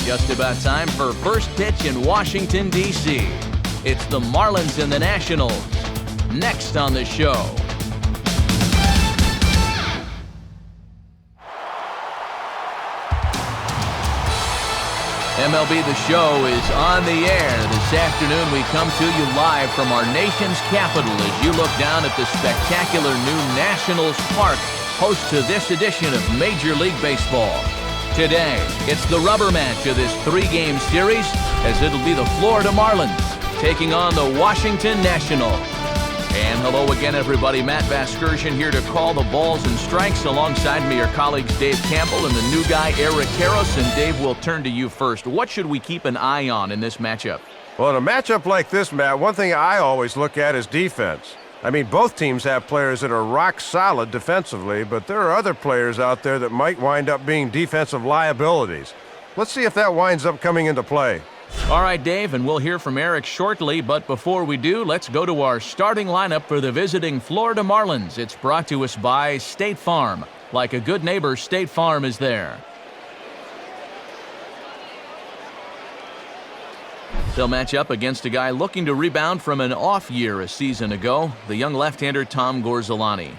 Just about time for first pitch in Washington, D.C. It's the Marlins and the Nationals. Next on the show. MLB The Show is on the air. This afternoon we come to you live from our nation's capital as you look down at the spectacular new Nationals Park, host to this edition of Major League Baseball. Today, it's the rubber match of this three-game series as it'll be the Florida Marlins taking on the Washington Nationals. And hello again, everybody. Matt Vasgersian here to call the balls and strikes. Alongside me are colleagues Dave Campbell and the new guy, Eric Karros. And Dave, we'll turn to you first. What should we keep an eye on in this matchup? Well, in a matchup like this, Matt, one thing I always look at is defense. I mean, both teams have players that are rock solid defensively, but there are other players out there that might wind up being defensive liabilities. Let's see if that winds up coming into play. All right, Dave, and we'll hear from Eric shortly, but before we do, let's go to our starting lineup for the visiting Florida Marlins. It's brought to us by State Farm. Like a good neighbor, State Farm is there. They'll match up against a guy looking to rebound from an off year a season ago, the young left-hander Tom Gorzelani.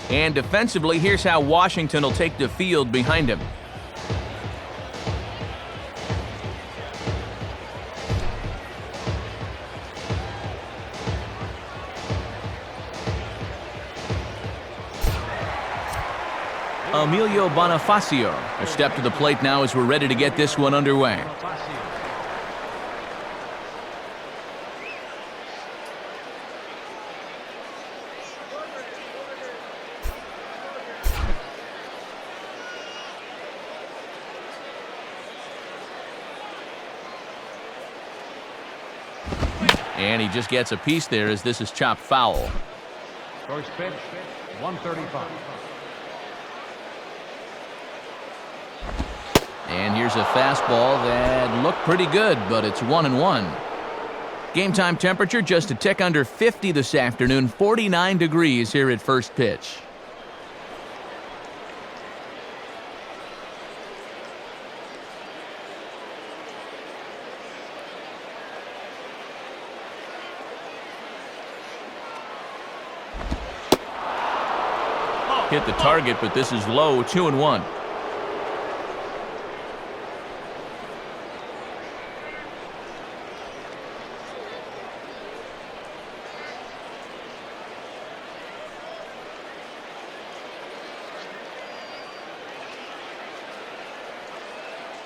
And defensively, here's how Washington will take the field behind him. Emilio Bonifacio. A step to the plate now as we're ready to get this one underway. And he just gets a piece there as this is chopped foul. First pitch, 135. And here's a fastball that looked pretty good, but it's 1-1. Game time temperature just a tick under 50 this afternoon, 49 degrees here at first pitch. Hit the target, but this is low, 2-1.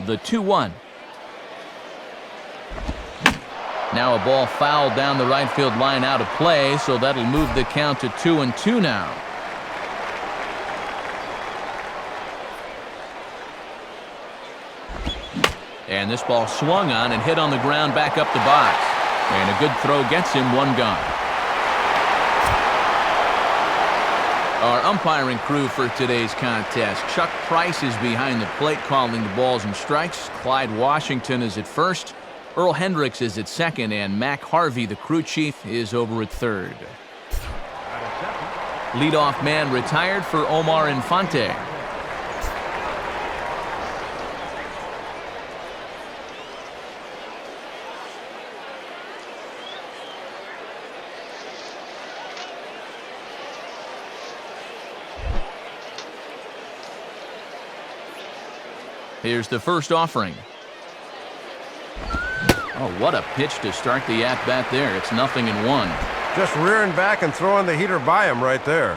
The 2-1. Now a ball fouled down the right field line out of play, so that'll move the count to 2-2 now. And this ball swung on and hit on the ground back up the box. And a good throw gets him one gone. Our umpiring crew for today's contest. Chuck Price is behind the plate calling the balls and strikes. Clyde Washington is at first. Earl Hendricks is at second. And Mac Harvey, the crew chief, is over at third. Leadoff man retired for Omar Infante. Here's the first offering. Oh, what a pitch to start the at-bat there. It's 0-1. Just rearing back and throwing the heater by him right there.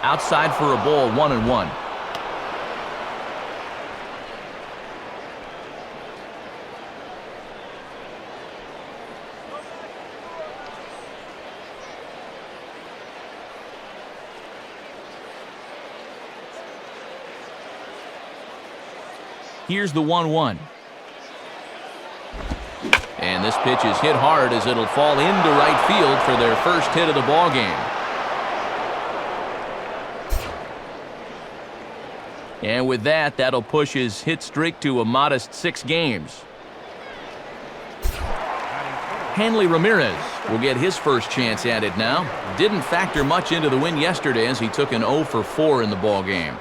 Outside for a ball, 1-1. Here's the 1-1. And this pitch is hit hard as it'll fall into right field for their first hit of the ball game. And with that, that'll push his hit streak to a modest 6 games. Hanley Ramirez will get his first chance at it now. Didn't factor much into the win yesterday as he took an 0 for 4 in the ball game.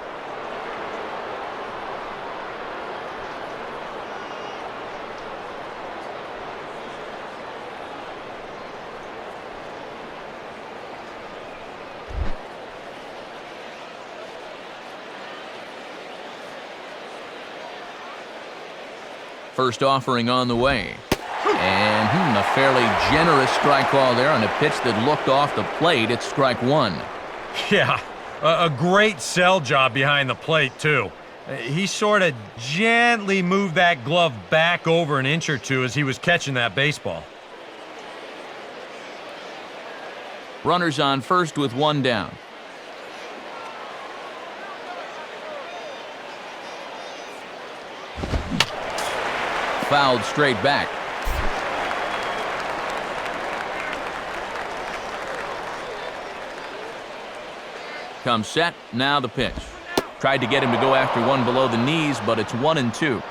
First offering on the way. And a fairly generous strike call there on a pitch that looked off the plate. It's strike 1. Yeah, a great sell job behind the plate, too. He sort of gently moved that glove back over an inch or two as he was catching that baseball. Runners on first with 1 down. Fouled straight back. Comes set, now the pitch. Tried to get him to go after one below the knees, but it's 1-2.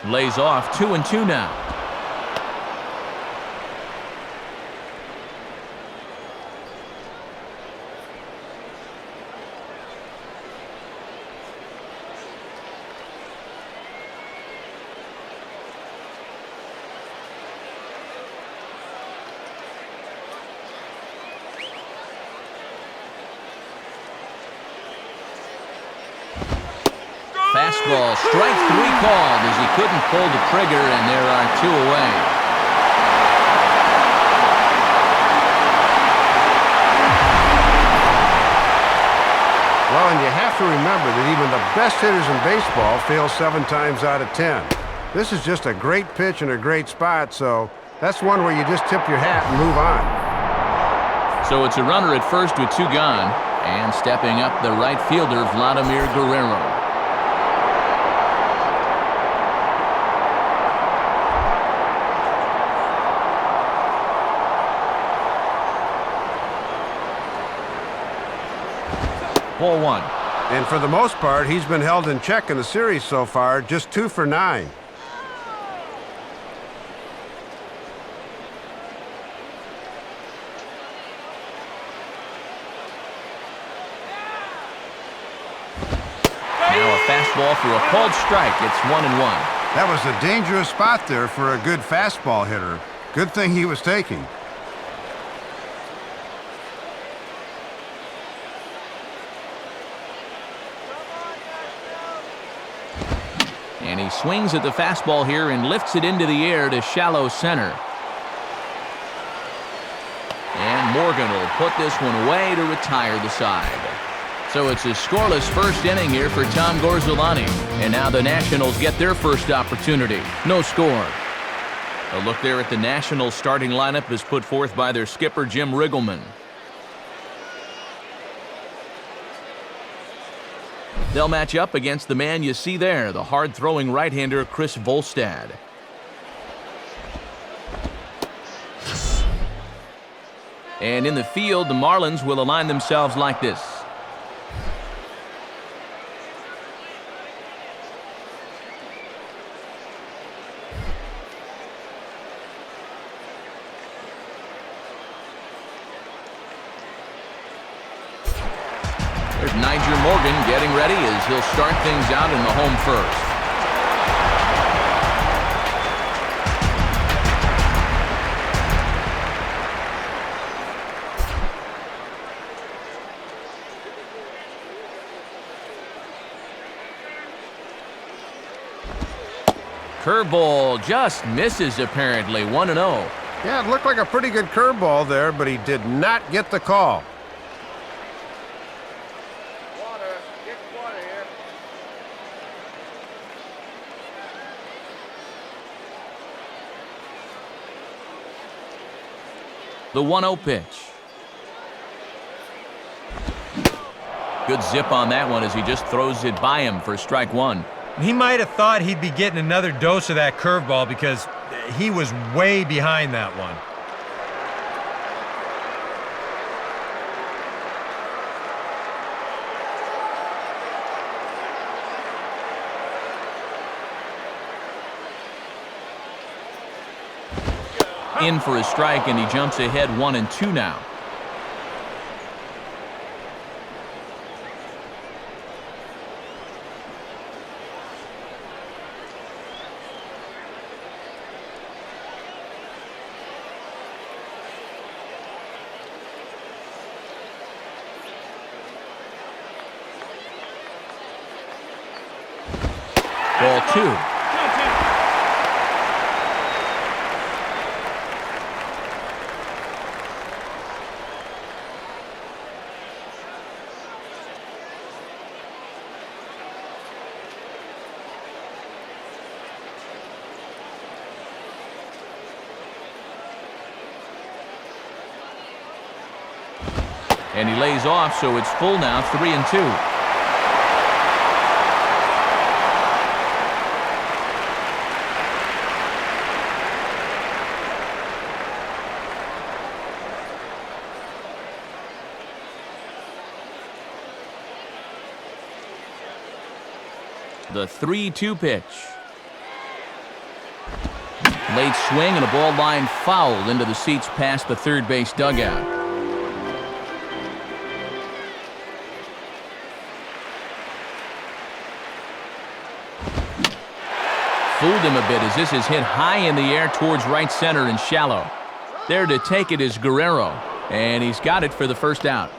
Lays off, 2-2 now. Fastball, strike 3 called as he couldn't pull the trigger, and there are 2 away. Well, and you have to remember that even the best hitters in baseball fail 7 times out of 10. This is just a great pitch in a great spot, so that's one where you just tip your hat and move on. So it's a runner at first with 2 gone, and stepping up the right fielder, Vladimir Guerrero. Ball 1. And for the most part, he's been held in check in the series so far, just 2 for 9. Now a fastball for a called strike. It's 1-1. That was a dangerous spot there for a good fastball hitter. Good thing he was taking. And he swings at the fastball here and lifts it into the air to shallow center. And Morgan will put this one away to retire the side. So it's a scoreless first inning here for Tom Gorzolani. And now the Nationals get their first opportunity. No score. A look there at the Nationals starting lineup is put forth by their skipper, Jim Riggleman. They'll match up against the man you see there, the hard-throwing right-hander Chris Volstad. And in the field, the Marlins will align themselves like this. There's Niger Morgan getting ready as he'll start things out in the home first. Curveball just misses apparently, 1-0. Yeah, it looked like a pretty good curveball there, but he did not get the call. The 1-0 pitch. Good zip on that one as he just throws it by him for strike 1. He might have thought he'd be getting another dose of that curveball because he was way behind that one. in for a strike, and he jumps ahead 1-2 now. Ball 2. And he lays off, so it's full now, 3-2. The 3-2 pitch. Late swing and a ball line foul into the seats past the third base dugout. Fooled him a bit as this is hit high in the air towards right center and shallow. There to take it is Guerrero, and he's got it for the first out.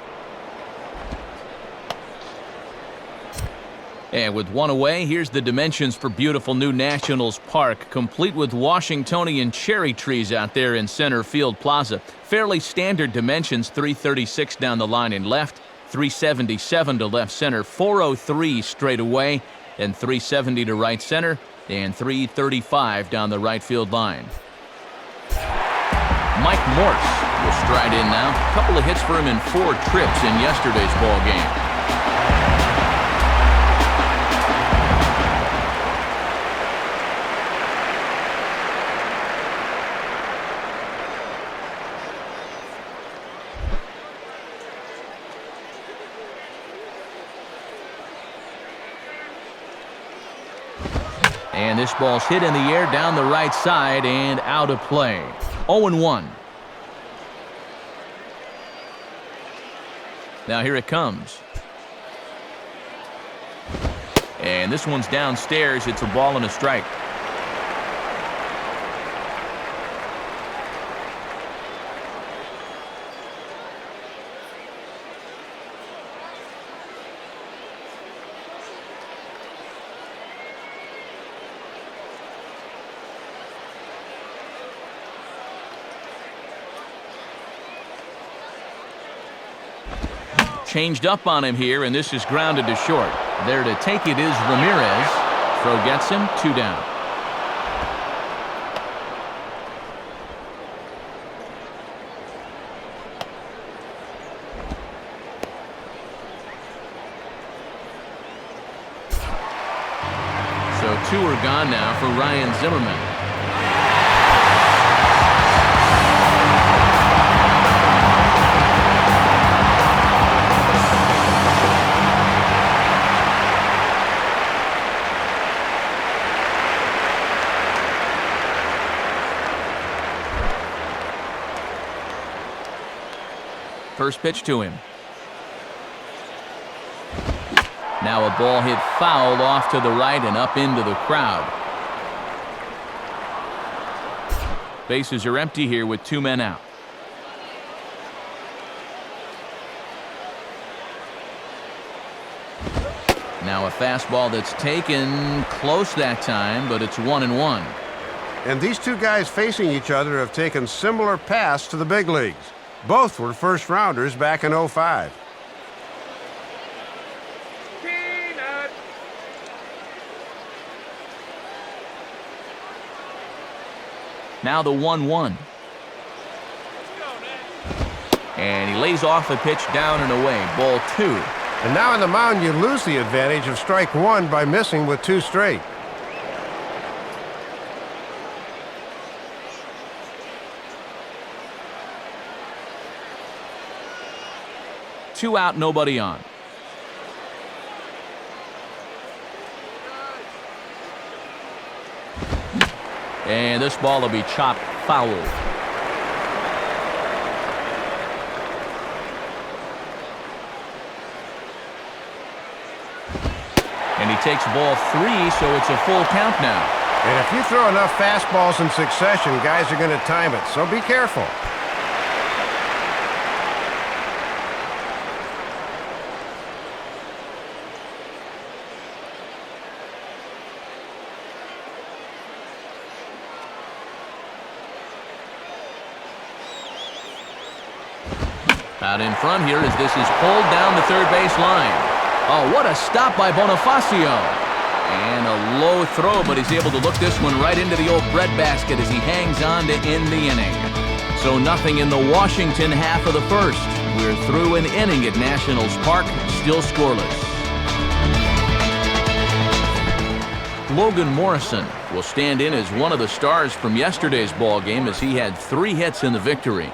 And with one away, here's the dimensions for beautiful new Nationals Park, complete with Washingtonian cherry trees out there in center field plaza. Fairly standard dimensions, 336 down the line in left, 377 to left center, 403 straight away, and 370 to right center, and 335 down the right field line. Mike Morse will stride in now. A couple of hits for him in 4 trips in yesterday's ball game. And this ball's hit in the air down the right side and out of play. 0-1. Now here it comes. And this one's downstairs. It's a ball and a strike. Changed up on him here, and this is grounded to short. There to take it is Ramirez. Throw gets him, 2 down. So 2 are gone now for Ryan Zimmerman. First pitch to him. Now a ball hit foul off to the right and up into the crowd. Bases are empty here with 2 men out. Now a fastball that's taken close that time, but it's 1-1. And these two guys facing each other have taken similar paths to the big leagues. Both were first-rounders back in 2005. Now the 1-1. And he lays off a pitch down and away. Ball 2. And now on the mound, you lose the advantage of strike 1 by missing with 2 straight. Two out, nobody on. And this ball will be chopped foul. takes ball 3, so it's a full count now. And if you throw enough fastballs in succession, guys are going to time it, so be careful. Out in front here as this is pulled down the third base line. Oh, what a stop by Bonifacio. And a low throw, but he's able to look this one right into the old breadbasket as he hangs on to end the inning. So nothing in the Washington half of the first. We're through an inning at Nationals Park, still scoreless. Logan Morrison will stand in as one of the stars from yesterday's ball game as he had 3 hits in the victory.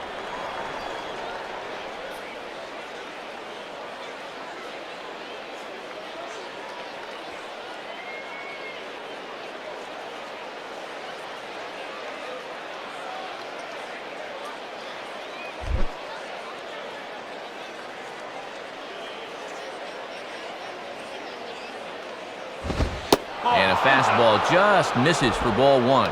And a fastball just misses for ball 1.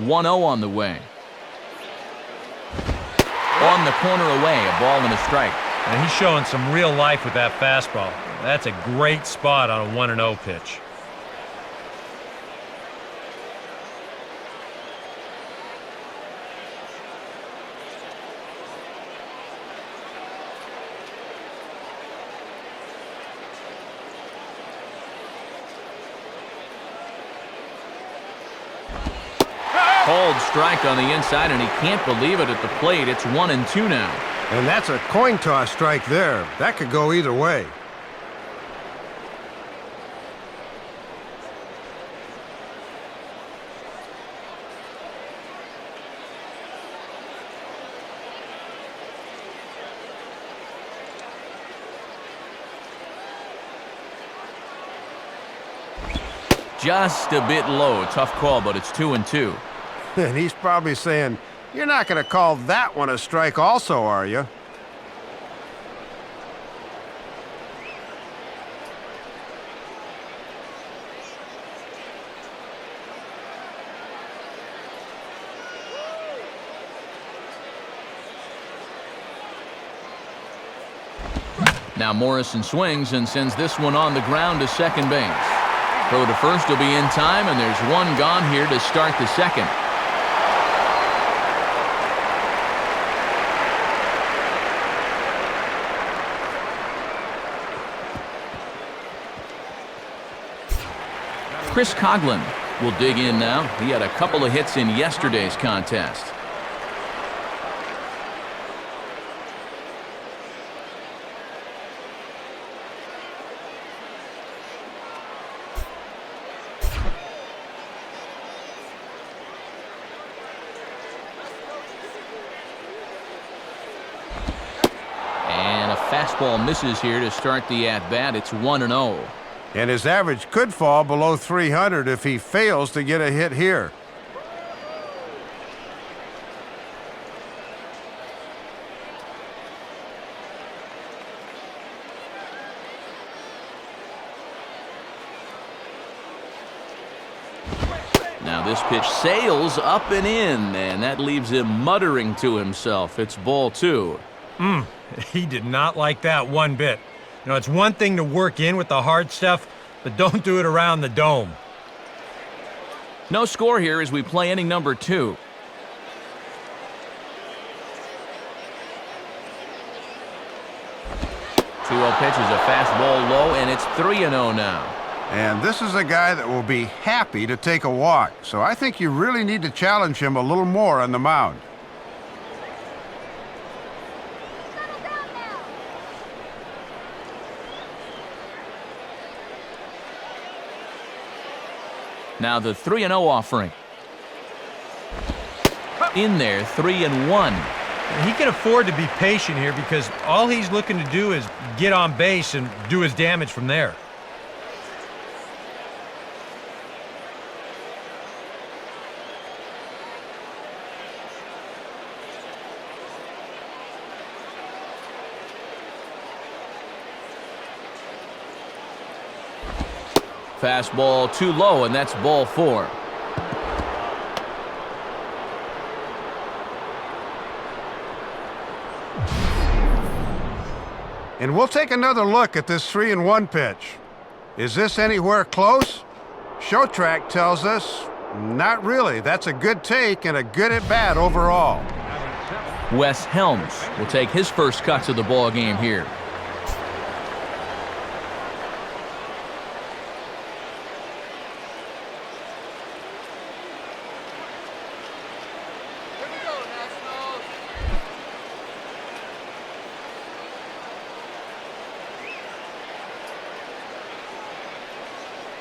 One-0 on the way. On the corner away, a ball and a strike. And he's showing some real life with that fastball. That's a great spot on a 1-0 pitch. Called strike on the inside, and he can't believe it at the plate. It's 1-2 now. And that's a coin toss strike there. That could go either way. Just a bit low. Tough call, but it's 2-2. And he's probably saying, "You're not going to call that one a strike also, are you?" Now Morrison swings and sends this one on the ground to second base. Throw to first will be in time, and there's one gone here to start the second. Chris Coughlin will dig in now. He had a couple of hits in yesterday's contest. And a fastball misses here to start the at-bat. It's 1-0. And his average could fall below 300 if he fails to get a hit here. Now this pitch sails up and in, and that leaves him muttering to himself. It's ball 2. He did not like that one bit. You know, it's one thing to work in with the hard stuff, but don't do it around the dome. No score here as we play inning number 2. Pitch is a fastball low, and it's 3-0 now. And this is a guy that will be happy to take a walk, so I think you really need to challenge him a little more on the mound. Now the 3-0 offering. In there, 3-1. He can afford to be patient here because all he's looking to do is get on base and do his damage from there. Fastball too low, and that's ball 4. And we'll take another look at this 3-1 pitch. Is this anywhere close? Show track tells us not really. That's a good take and a good at-bat overall. Wes Helms will take his first cuts of the ball game here.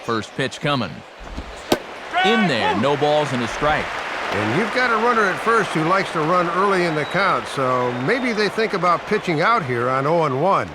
First pitch coming. In there, no balls and a strike. And you've got a runner at first who likes to run early in the count, so maybe they think about pitching out here on 0-1.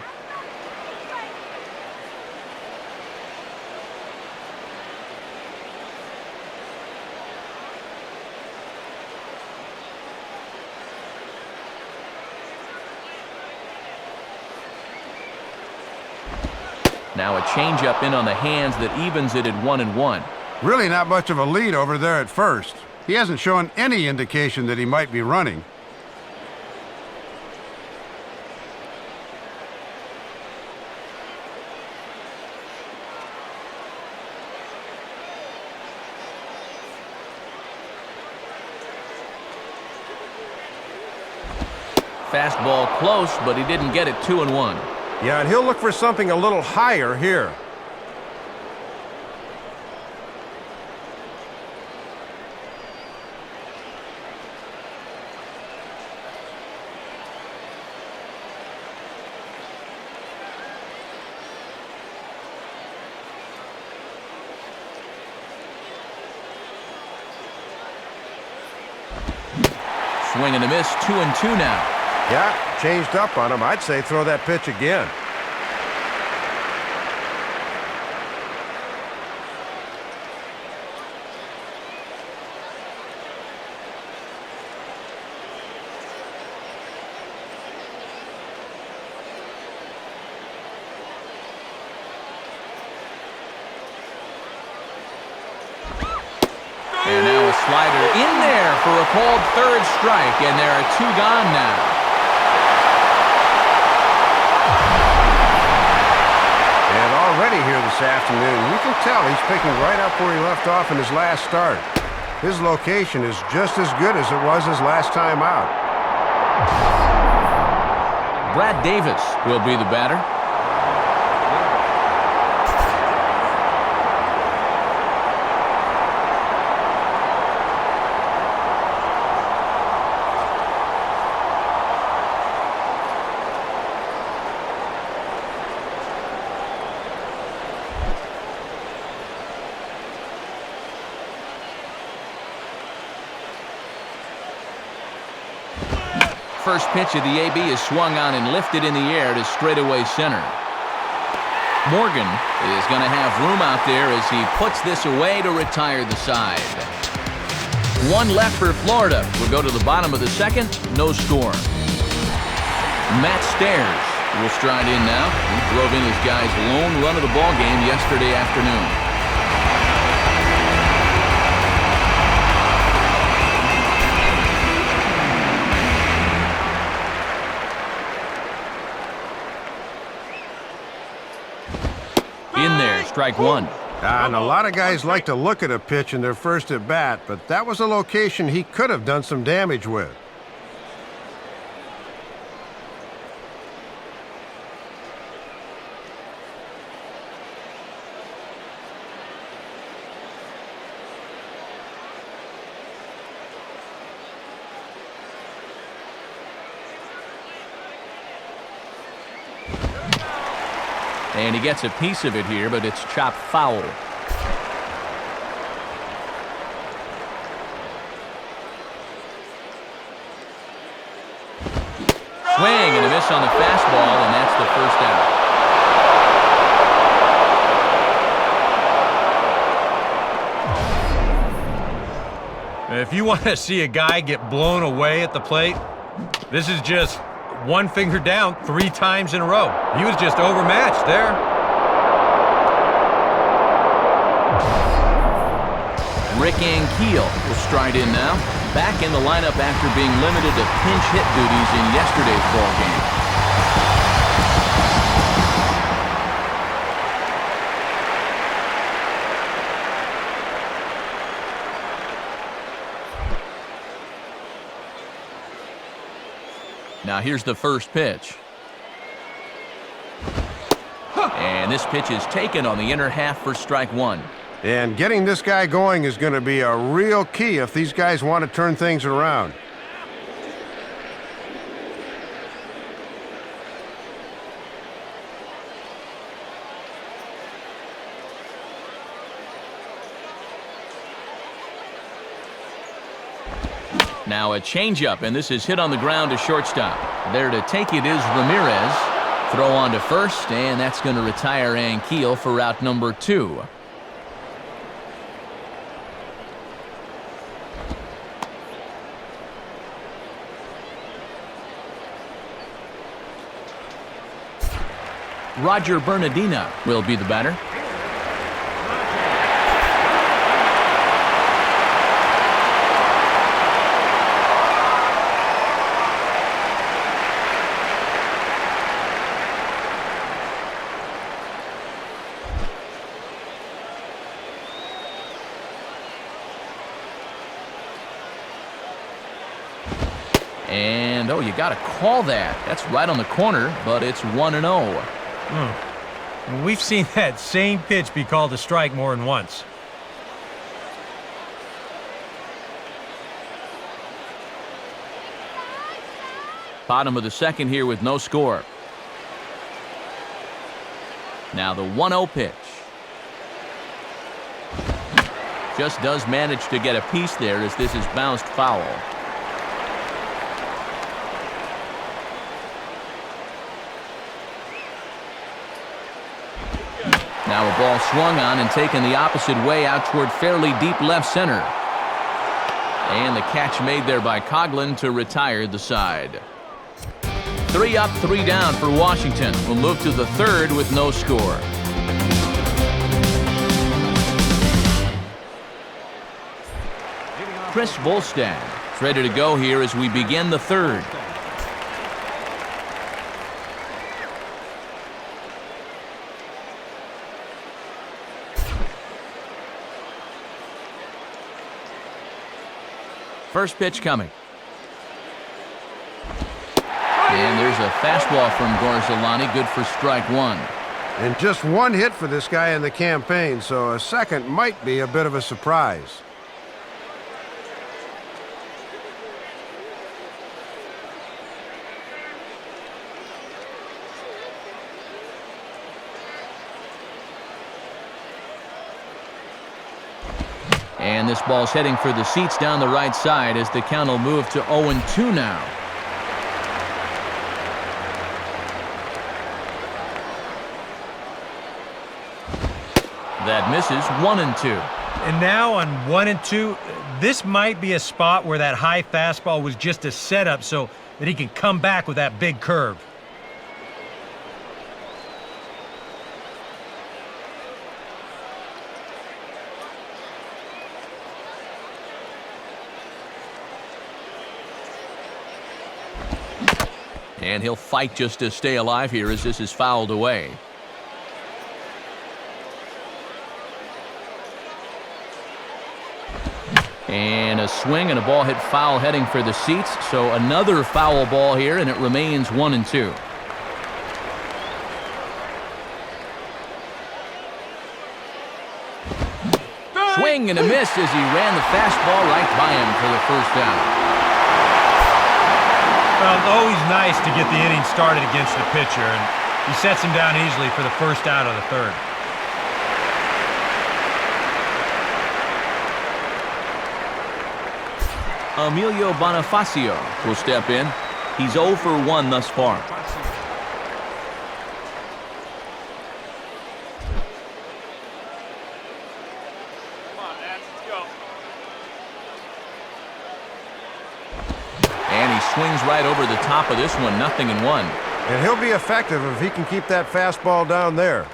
Now a changeup in on the hands that evens it at 1-1. Really not much of a lead over there at first. He hasn't shown any indication that he might be running. Fastball close, but he didn't get it. 2-1. Yeah, and he'll look for something a little higher here. Swing and a miss. 2-2 now. Yeah, changed up on him. I'd say throw that pitch again. And now a slider in there for a called third strike, and there are 2 gone now. And already here this afternoon, you can tell he's picking right up where he left off in his last start. His location is just as good as it was his last time out. Brad Davis will be the batter. First pitch of the AB is swung on and lifted in the air to straightaway center. Morgan is going to have room out there as he puts this away to retire the side. 1 left for Florida. We'll go to the bottom of the second. No score. Matt Stairs will stride in now. He drove in his guy's lone run of the ball game yesterday afternoon. In there, strike 1. And a lot of guys like to look at a pitch in their first at bat, but that was a location he could have done some damage with. And he gets a piece of it here, but it's chopped foul. Swing and a miss on the fastball, and that's the first out. If you want to see a guy get blown away at the plate, this is just one finger down 3 times in a row. He was just overmatched there. Rick Ankiel will stride in now. Back in the lineup after being limited to pinch hit duties in yesterday's ball game. Now here's the first pitch. And this pitch is taken on the inner half for strike 1. And getting this guy going is going to be a real key if these guys want to turn things around. Now a changeup, and this is hit on the ground to shortstop. There to take it is Ramirez. Throw on to first, and that's going to retire Ankiel for out number 2. Roger Bernardina will be the batter. And, oh, you got to call that. That's right on the corner, but it's 1-0. We've seen that same pitch be called a strike more than once. Bottom of the second here with no score. Now the 1-0 pitch. Just does manage to get a piece there as this is bounced foul. Now a ball swung on and taken the opposite way out toward fairly deep left center. And the catch made there by Coughlin to retire the side. 3 up, 3 down for Washington. We'll move to the third with no score. Chris Volstad is ready to go here as we begin the third. First pitch coming. And there's a fastball from Garzalani, good for strike 1. And just 1 hit for this guy in the campaign, so a second might be a bit of a surprise. And this ball's heading for the seats down the right side as the count will move to 0-2 now. That misses 1-2. And now on 1-2, this might be a spot where that high fastball was just a setup so that he can come back with that big curve. And he'll fight just to stay alive here as this is fouled away. And a swing and a ball hit foul heading for the seats. So another foul ball here, and it remains 1-2. Swing and a miss as he ran the fastball right by him for the first down. Well, it's always nice to get the inning started against the pitcher, and he sets him down easily for the first out of the third. Emilio Bonifacio will step in. He's 0 for 1 thus far. And he swings right over the top of this one, 0-1. And he'll be effective if he can keep that fastball down there.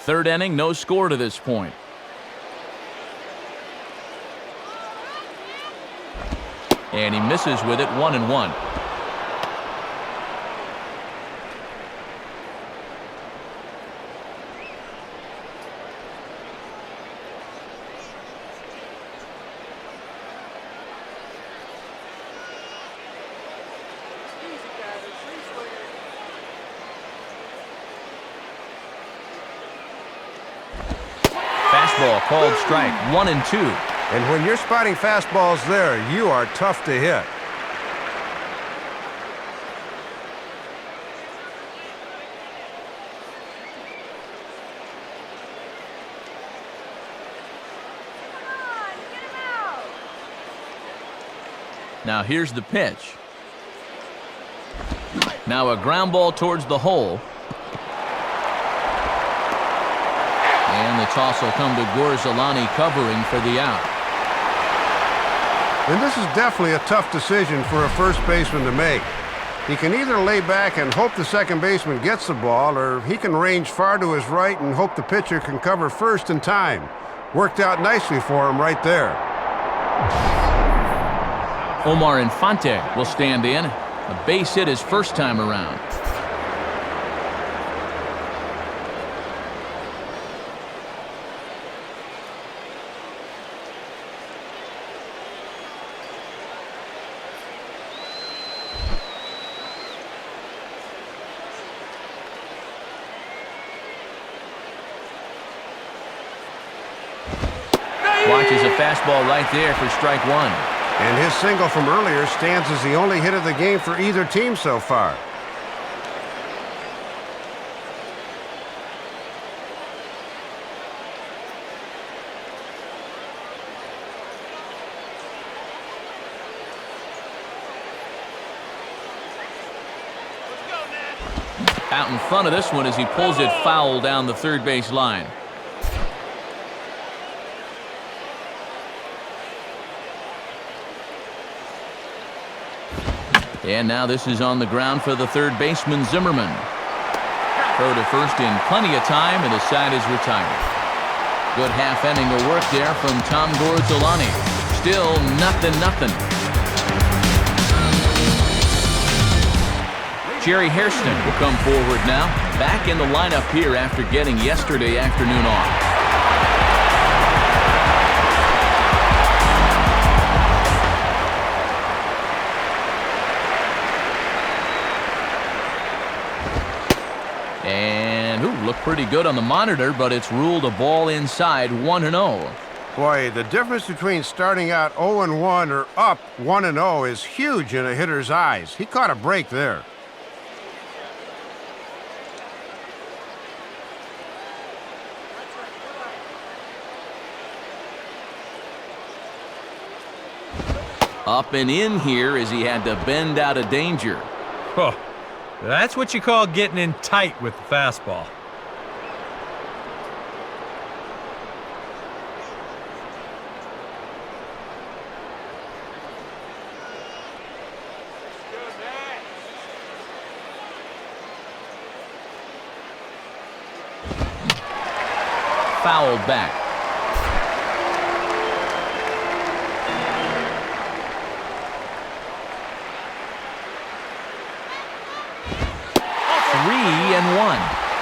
Third inning, no score to this point. And he misses with it, 1-1. Fastball called strike, 1-2. And when you're spotting fastballs there, you are tough to hit. Now here's the pitch. Now a ground ball towards the hole. And the toss will come to Gorzolani covering for the out. And this is definitely a tough decision for a first baseman to make. He can either lay back and hope the second baseman gets the ball, or he can range far to his right and hope the pitcher can cover first in time. Worked out nicely for him right there. Omar Infante will stand in. A base hit his first time around. Watches a fastball right there for strike one. And his single from earlier stands as the only hit of the game for either team so far. Out in front of this one as he pulls it foul down the third base line. And now this is on the ground for the third baseman, Zimmerman. Throw to first in plenty of time, and the side is retired. Good half inning of work there from Tom Gorzolani. Still 0-0. Jerry Hairston will come forward now, back in the lineup here after getting yesterday afternoon off. And looked pretty good on the monitor, but it's ruled a ball inside, 1-0. Boy, the difference between starting out 0-1 or up 1-0 is huge in a hitter's eyes. He caught a break there. Up and in here as he had to bend out of danger. Oh, that's what you call getting in tight with the fastball. Fouled back.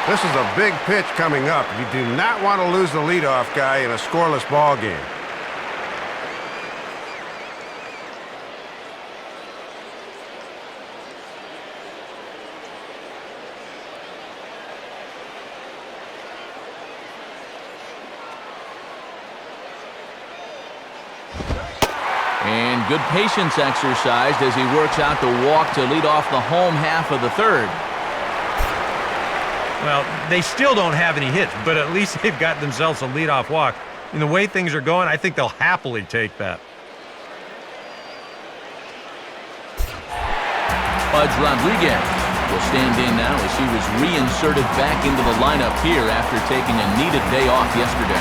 This is a big pitch coming up. You do not want to lose the leadoff guy in a scoreless ball game. And good patience exercised as he works out the walk to lead off the home half of the third. Well, they still don't have any hits, but at least they've got themselves a leadoff walk. And the way things are going, I think they'll happily take that. Pudge Rodriguez will stand in now as he was reinserted back into the lineup here after taking a needed day off yesterday.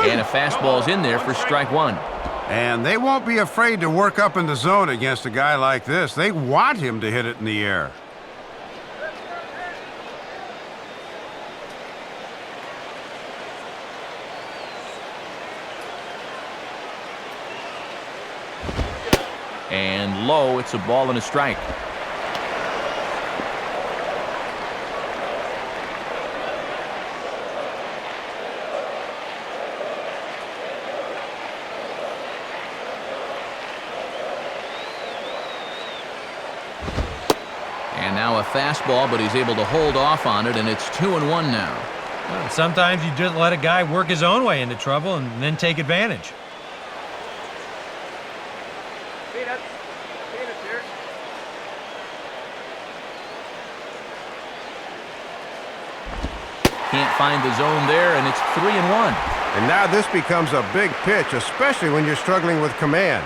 And a fastball's in there for strike one. And they won't be afraid to work up in the zone against a guy like this. They want him to hit it in the air. And low, it's a ball and a strike. And now a fastball, but he's able to hold off on it, and it's 2-1 now. Well, sometimes you just let a guy work his own way into trouble and then take advantage. Can't find the zone there, and it's 3-1. And now this becomes a big pitch, especially when you're struggling with command.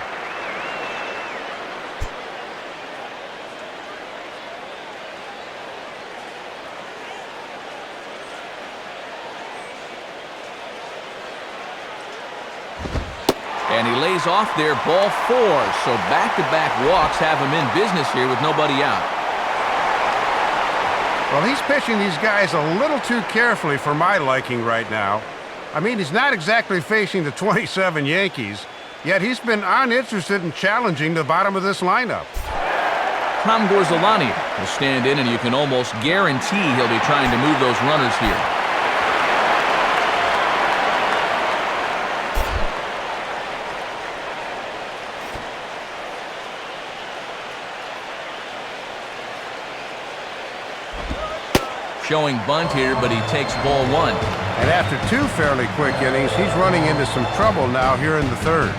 And he lays off there, ball 4. So back-to-back walks have him in business here with nobody out. Well, he's pitching these guys a little too carefully for my liking right now. I mean, he's not exactly facing the 27 Yankees, yet he's been uninterested in challenging the bottom of this lineup. Tom Gorzolani will stand in, and you can almost guarantee he'll be trying to move those runners here. Showing bunt here, but he takes ball 1. And after 2 fairly quick innings, he's running into some trouble now here in the 3rd.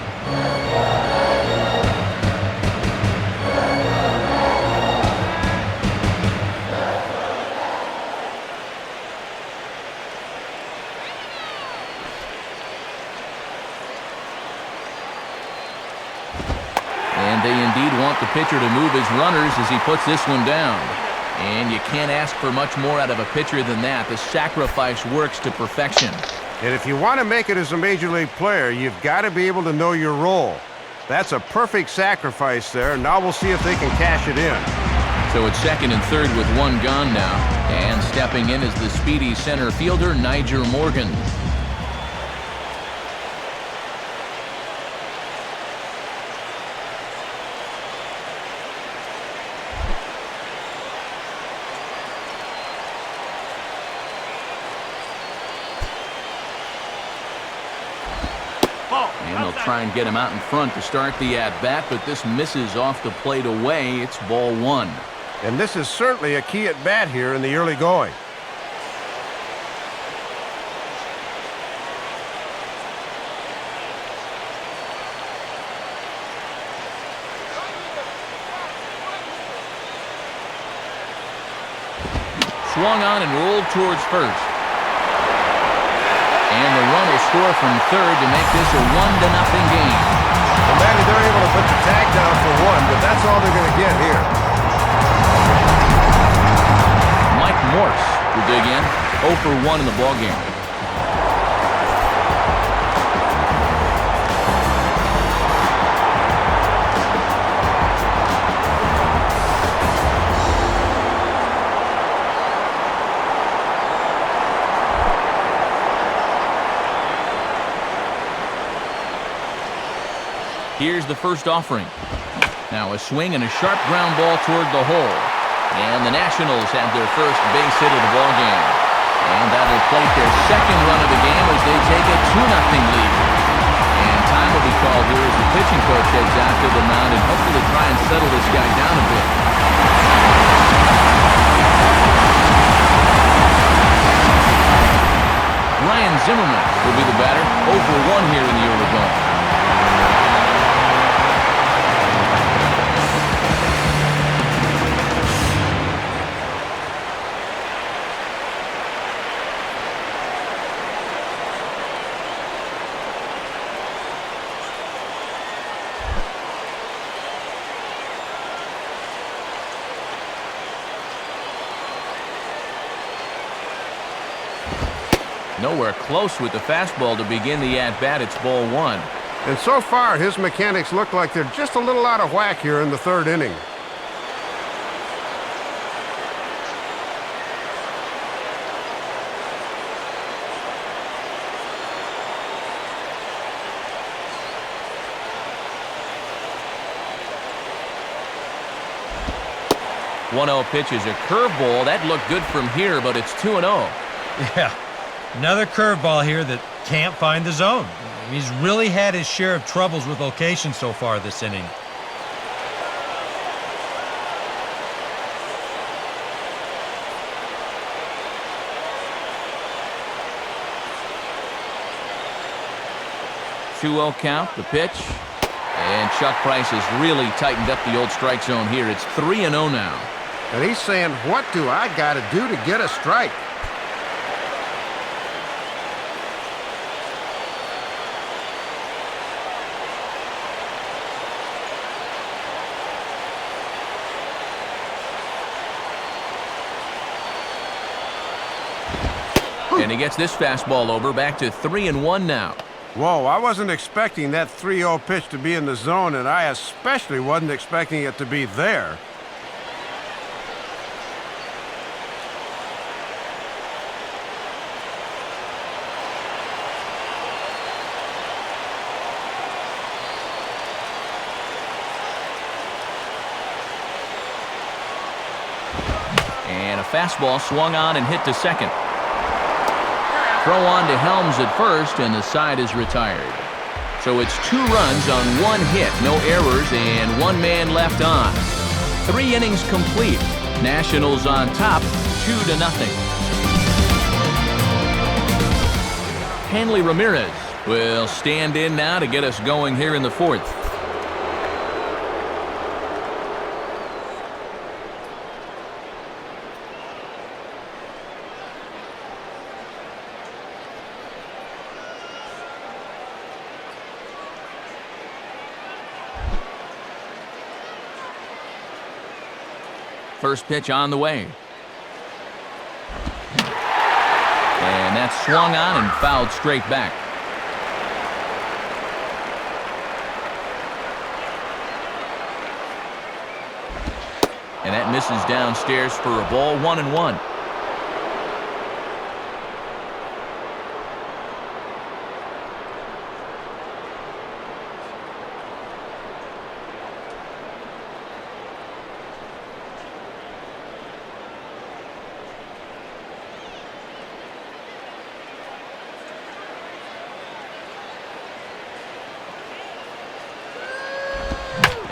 And they indeed want the pitcher to move his runners as he puts this one down. And you can't ask for much more out of a pitcher than that. The sacrifice works to perfection. And if you want to make it as a major league player, you've got to be able to know your role. That's a perfect sacrifice there. Now we'll see if they can cash it in. So it's 2nd and 3rd with 1 gone now. And stepping in is the speedy center fielder, Niger Morgan. And they'll try and get him out in front to start the at-bat, but this misses off the plate away. It's ball 1. And this is certainly a key at-bat here in the early going. Swung on and rolled towards first. And the run will score from 3rd to make this a 1-0 game. Well, Manny, they're able to put the tag down for 1, but that's all they're going to get here. Mike Morse will dig in, 0 for 1 in the ballgame. Here's the first offering. Now a swing and a sharp ground ball toward the hole. And the Nationals have their first base hit of the ballgame. And that'll plate their 2nd run of the game as they take a 2-0 lead. And time will be called here as the pitching coach heads out to the mound and hopefully try and settle this guy down a bit. Zimmerman will be the batter. 0 for 1 here in the early going. Nowhere close with the fastball to begin the at-bat. It's ball 1. And so far, his mechanics look like they're just a little out of whack here in the third inning. One-0 pitch is a curveball. That looked good from here, but it's 2-0. Yeah, another curveball here that can't find the zone. He's really had his share of troubles with location so far this inning. Two-0 count, the pitch. And Chuck Price has really tightened up the old strike zone here. It's 3-0 now. And he's saying, what do I got to do to get a strike? And he gets this fastball over, back to 3-1 now. Whoa, I wasn't expecting that 3-0 pitch to be in the zone, and I especially wasn't expecting it to be there. And a fastball swung on and hit to second. Throw on to Helms at first, and the side is retired. So it's 2 runs on 1 hit, no errors, and 1 man left on. 3 innings complete. Nationals on top, 2-0. Hanley Ramirez will stand in now to get us going here in the 4th. First pitch on the way. And that's swung on and fouled straight back. And that misses downstairs for a ball, 1-1.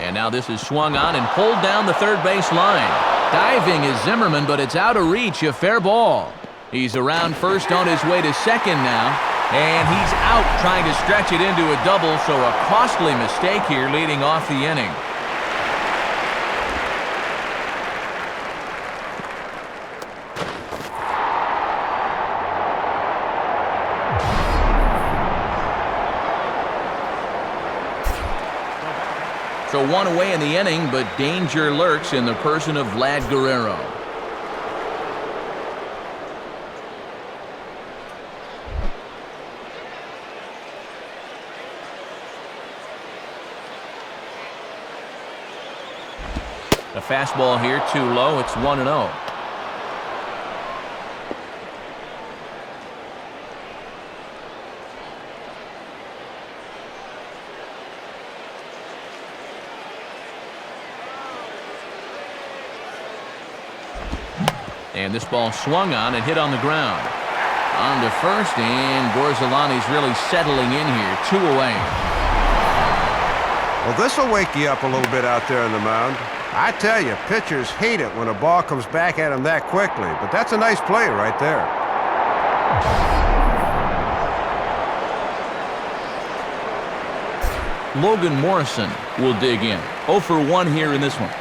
And now this is swung on and pulled down the third base line. Diving is Zimmerman, but it's out of reach, a fair ball. He's around first on his way to second now, and he's out trying to stretch it into a double, so a costly mistake here leading off the inning. So 1 away in the inning, but danger lurks in the person of Vlad Guerrero. A fastball here, too low. It's 1-0. And this ball swung on and hit on the ground. On to first, and Gorzolani's really settling in here. 2 away. Well, this will wake you up a little bit out there on the mound. I tell you, pitchers hate it when a ball comes back at them that quickly, but that's a nice play right there. Logan Morrison will dig in. 0 for 1 here in this one.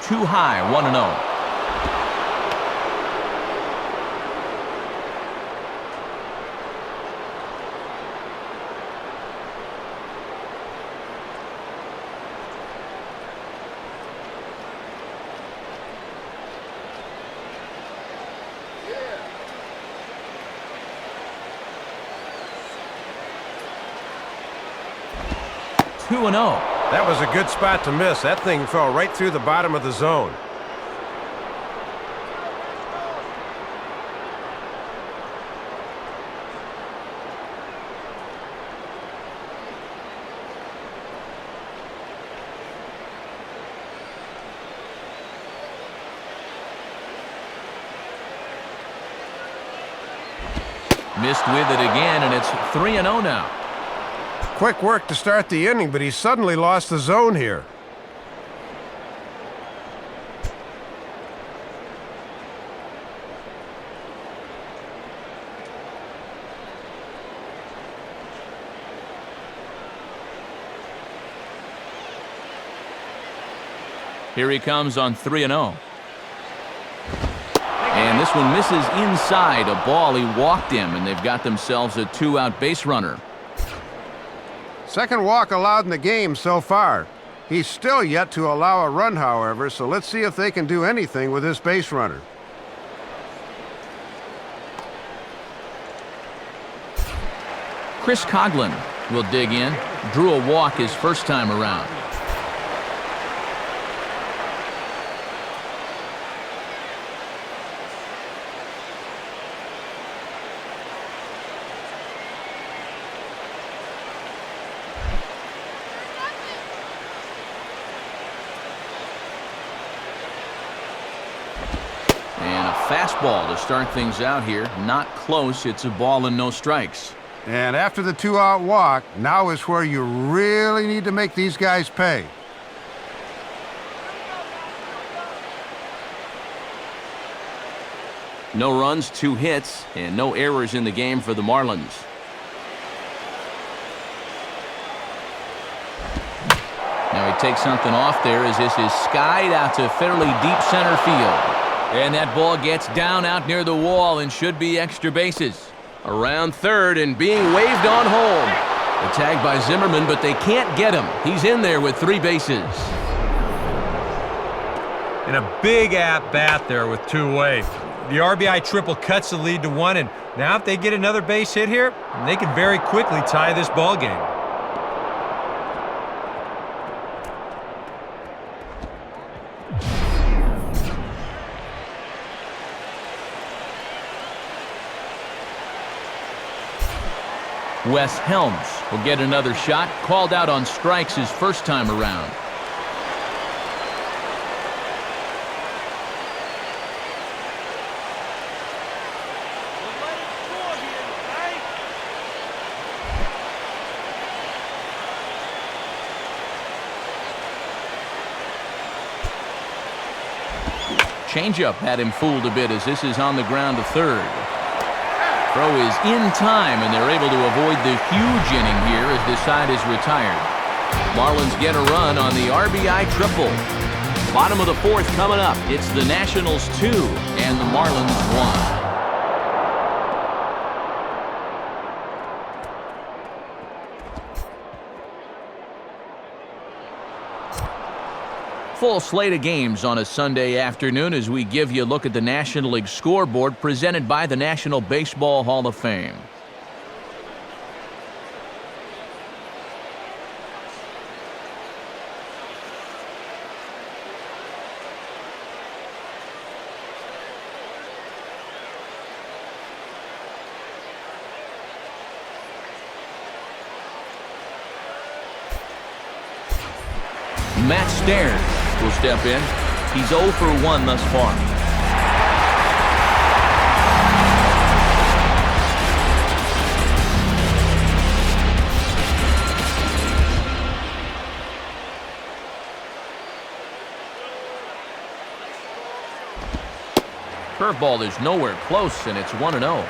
Too high, 1-0. Two and 0. That was a good spot to miss. That thing fell right through the bottom of the zone. Missed with it again, and it's 3-0 now. Quick work to start the inning, but he suddenly lost the zone here. Here he comes on 3-0. And this one misses inside. A ball, he walked him, and they've got themselves a 2-out base runner. Second walk allowed in the game so far. He's still yet to allow a run, however, so let's see if they can do anything with this base runner. Chris Coughlin will dig in. Drew a walk his first time around. Fastball to start things out here. Not close. It's a ball and no strikes. And after the 2-out walk, now is where you really need to make these guys pay. No runs, 2 hits, and no errors in the game for the Marlins. Now he takes something off there as this is skied out to fairly deep center field. And that ball gets down out near the wall and should be extra bases. Around third and being waved on home. A tag by Zimmerman, but they can't get him. He's in there with 3 bases. And a big at-bat there with 2 away. The RBI triple cuts the lead to 1, and now if they get another base hit here, they can very quickly tie this ball game. Wes Helms will get another shot. Called out on strikes his first time around. Changeup had him fooled a bit as this is on the ground to third. Throw is in time, and they're able to avoid the huge inning here as this side is retired. Marlins get a run on the RBI triple. Bottom of the 4th coming up. It's the Nationals 2 and the Marlins 1. Full slate of games on a Sunday afternoon as we give you a look at the National League scoreboard presented by the National Baseball Hall of Fame. Matt Stairs will step in. He's 0 for 1 thus far. Curveball is nowhere close, and it's 1-0.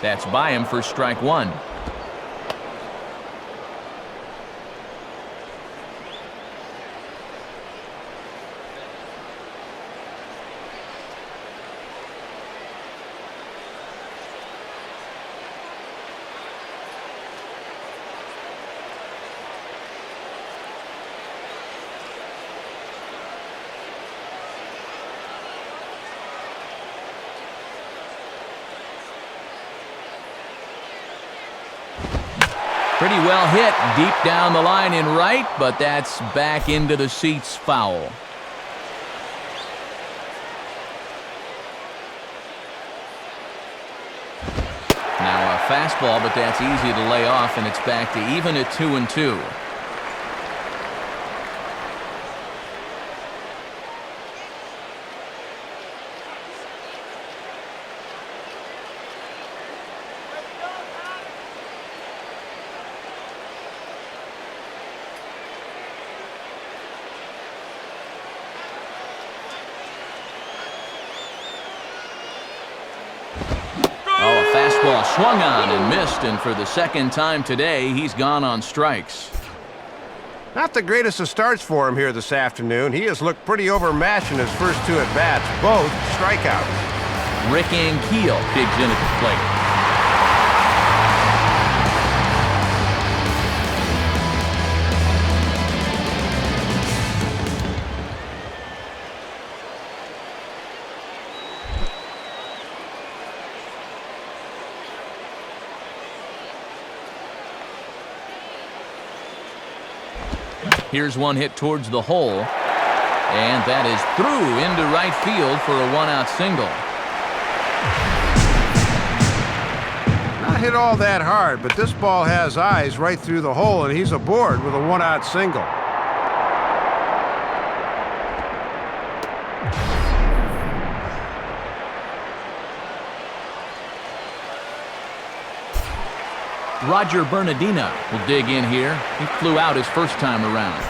That's by him for strike 1. Pretty well hit deep down the line in right, but that's back into the seats, foul. Now a fastball, but that's easy to lay off, and it's back to even at 2-2. Fastball swung on and missed, and for the second time today, he's gone on strikes. Not the greatest of starts for him here this afternoon. He has looked pretty overmatched in his first 2 at-bats, both strikeouts. Rick Ankiel digs in at the plate. Here's one hit towards the hole, and that is through into right field for a 1-out single. Not hit all that hard, but this ball has eyes right through the hole, and he's aboard with a 1-out single. Roger Bernardino will dig in here. He flew out his first time around.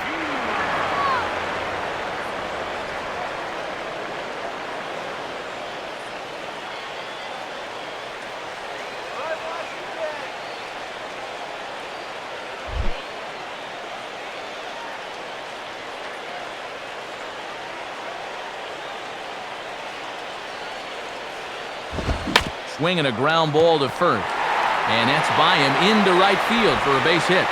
Swinging a ground ball to first. And that's by him into right field for a base hit.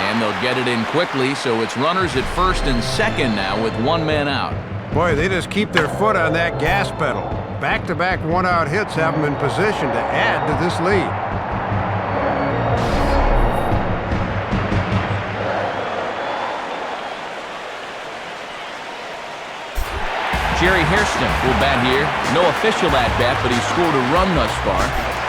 And they'll get it in quickly, so it's runners at first and second now with 1 man out. Boy, they just keep their foot on that gas pedal. Back-to-back 1-out hits have them in position to add to this lead. Jerry Hairston will bat here. No official at-bat, but he's scored a run thus far.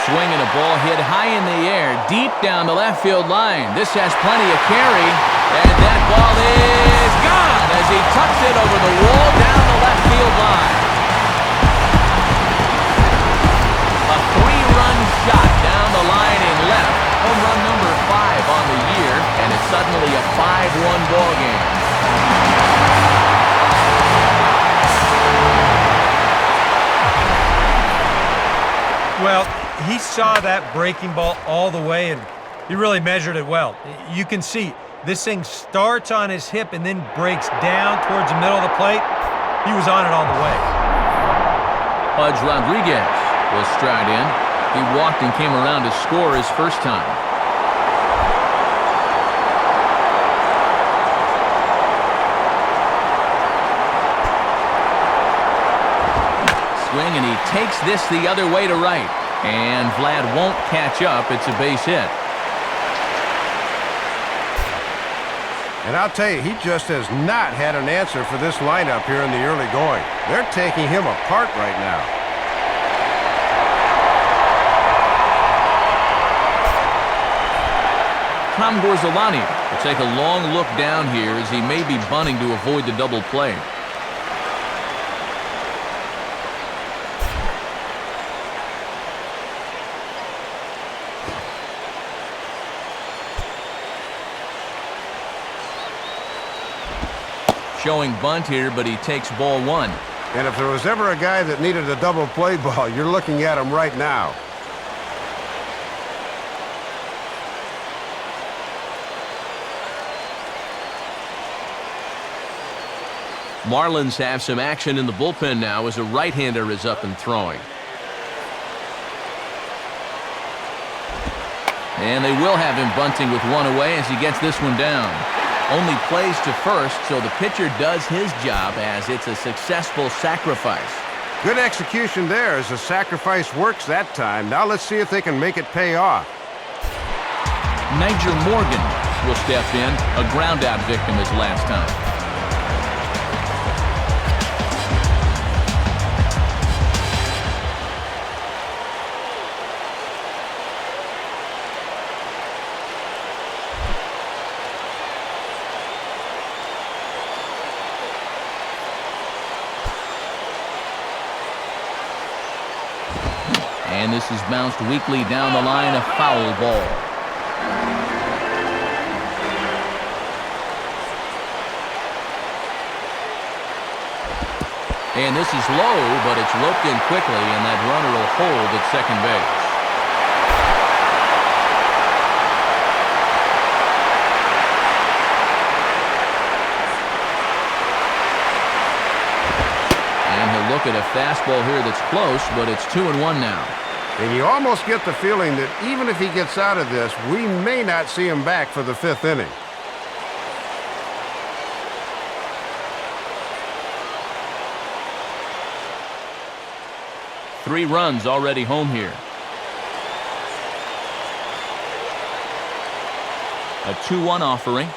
Swinging a ball hit high in the air, deep down the left field line. This has plenty of carry, and that ball is gone as he tucks it over the wall down the left field line. A 3-run shot down the line in left. Home run number 5 on the year, and it's suddenly a 5-1 ball game. Well, he saw that breaking ball all the way, and he really measured it well. You can see this thing starts on his hip and then breaks down towards the middle of the plate. He was on it all the way. Pudge Rodriguez will stride in. He walked and came around to score his first time. Swing, and he takes this the other way to right. And Vlad won't catch up. It's a base hit. And I'll tell you, he just has not had an answer for this lineup here in the early going. They're taking him apart right now. Tom Gorzolani will take a long look down here as he may be bunting to avoid the double play. Showing bunt here, but he takes ball one. And if there was ever a guy that needed a double play ball, you're looking at him right now. Marlins have some action in the bullpen now as a right-hander is up and throwing. And they will have him bunting with one away as he gets this one down. Only plays to first, so the pitcher does his job as it's a successful sacrifice. Good execution there as the sacrifice works that time. Now let's see if they can make it pay off. Niger Morgan will step in, a ground-out victim his last time. And this is bounced weakly down the line, a foul ball. And this is low, but it's roped in quickly, and that runner will hold at second base. And he'll look at a fastball here that's close, but it's 2-1 now. And you almost get the feeling that even if he gets out of this, we may not see him back for the fifth inning. Three runs already home here. A 2-1 offering.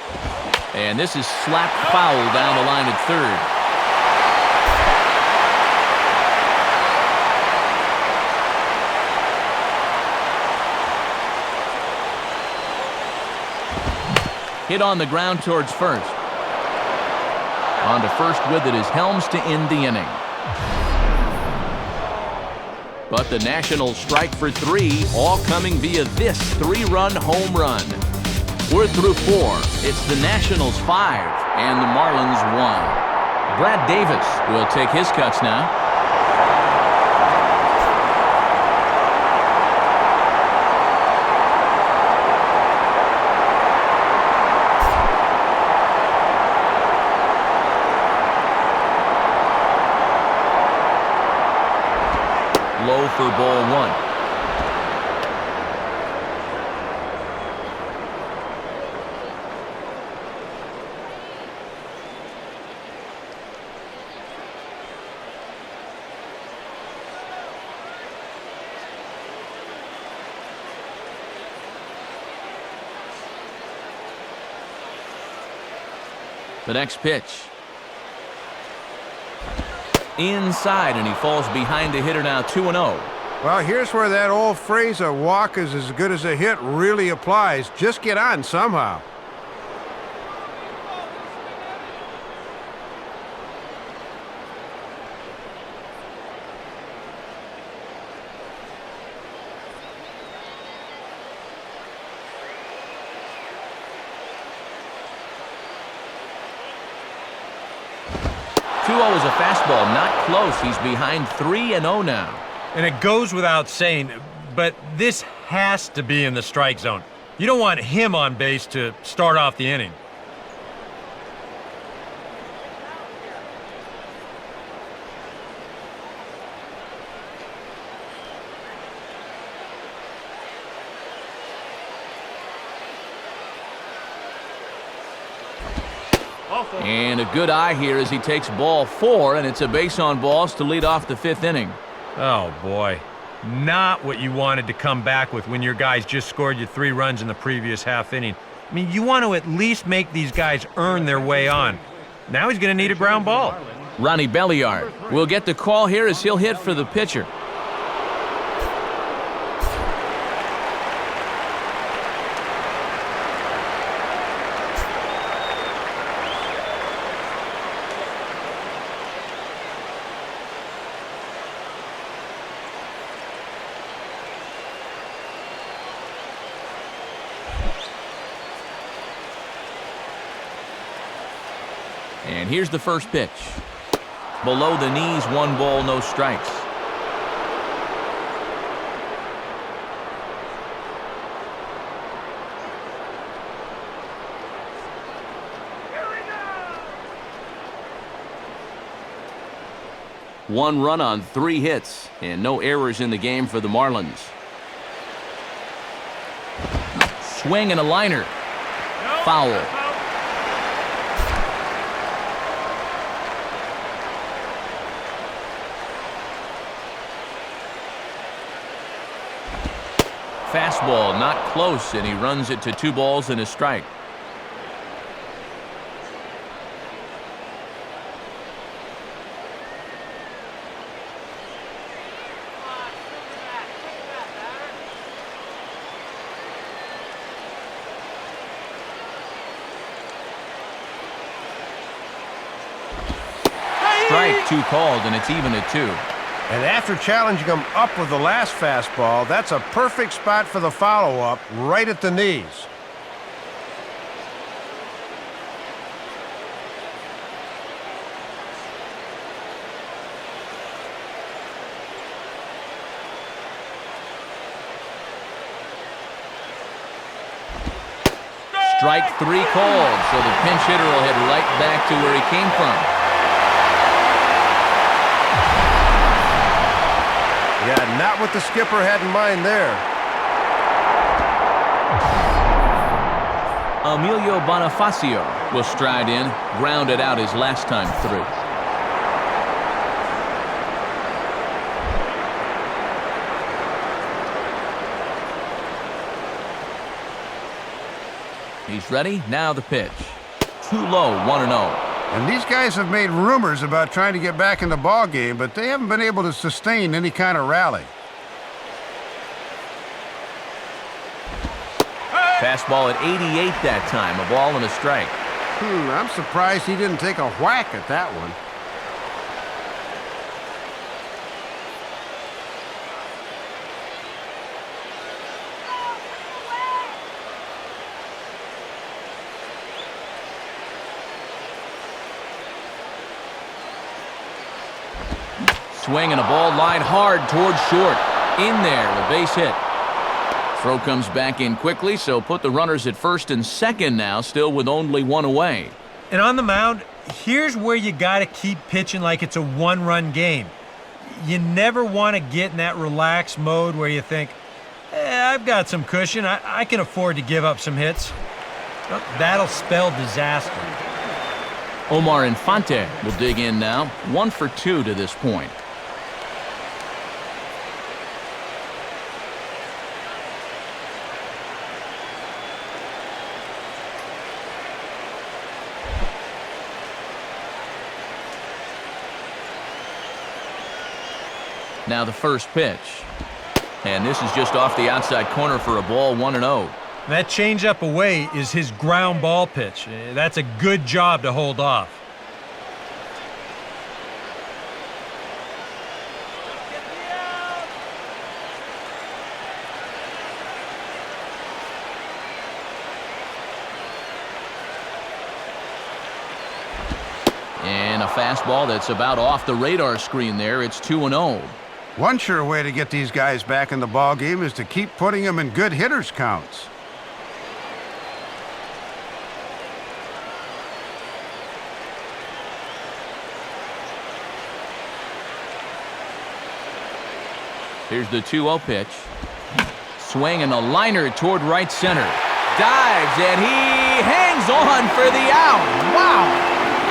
And this is slapped foul down the line at third. Hit on the ground towards first. On to first with it is Helms to end the inning. But the Nationals strike for three, all coming via this three-run home run. We're through four. It's the Nationals 5 and the Marlins 1. Brad Davis will take his cuts now. Low for ball one. The next pitch. Inside, and he falls behind the hitter now, 2-0. Well, here's where that old phrase, a walk is as good as a hit, really applies. Just get on somehow. Is a fastball, not close. He's behind 3-0 now. And it goes without saying, but this has to be in the strike zone. You don't want him on base to start off the inning. And a good eye here as he takes ball 4, and it's a base on balls to lead off the 5th inning. Oh, boy. Not what you wanted to come back with when your guys just scored you 3 runs in the previous half inning. I mean, you want to at least make these guys earn their way on. Now he's going to need a ground ball. Ronnie Belliard will get the call here as he'll hit for the pitcher. And here's the first pitch. Below the knees, 1 ball, no strikes. One run on 3 hits, and no errors in the game for the Marlins. Swing and a liner. Foul. Fastball not close, and he runs it to 2 balls and a strike. Strike 2 called, and it's even at 2. And after challenging him up with the last fastball, that's a perfect spot for the follow-up, right at the knees. Strike 3 called, so the pinch hitter will head right back to where he came from. Yeah, not what the skipper had in mind there. Emilio Bonifacio will stride in, grounded out his last time through. He's ready, now the pitch. Too low, 1-0. And these guys have made rumors about trying to get back in the ball game, but they haven't been able to sustain any kind of rally. Fastball at 88 that time, a ball and a strike. I'm surprised he didn't take a whack at that one. Swing and a ball lined hard towards short. In there, a base hit. Throw comes back in quickly, so put the runners at first and second now, still with only 1 away. And on the mound, here's where you got to keep pitching like it's a 1-run game. You never want to get in that relaxed mode where you think, I've got some cushion. I can afford to give up some hits. Well, that'll spell disaster. Omar Infante will dig in now. 1 for 2 to this point. Now the first pitch. And this is just off the outside corner for a ball, 1-0. That changeup away is his ground ball pitch. That's a good job to hold off. And a fastball that's about off the radar screen there. It's 2-0. One sure way to get these guys back in the ball game is to keep putting them in good hitters counts. Here's the 2-0 pitch. Swing and a liner toward right center. dives, and he hangs on for the out. Wow!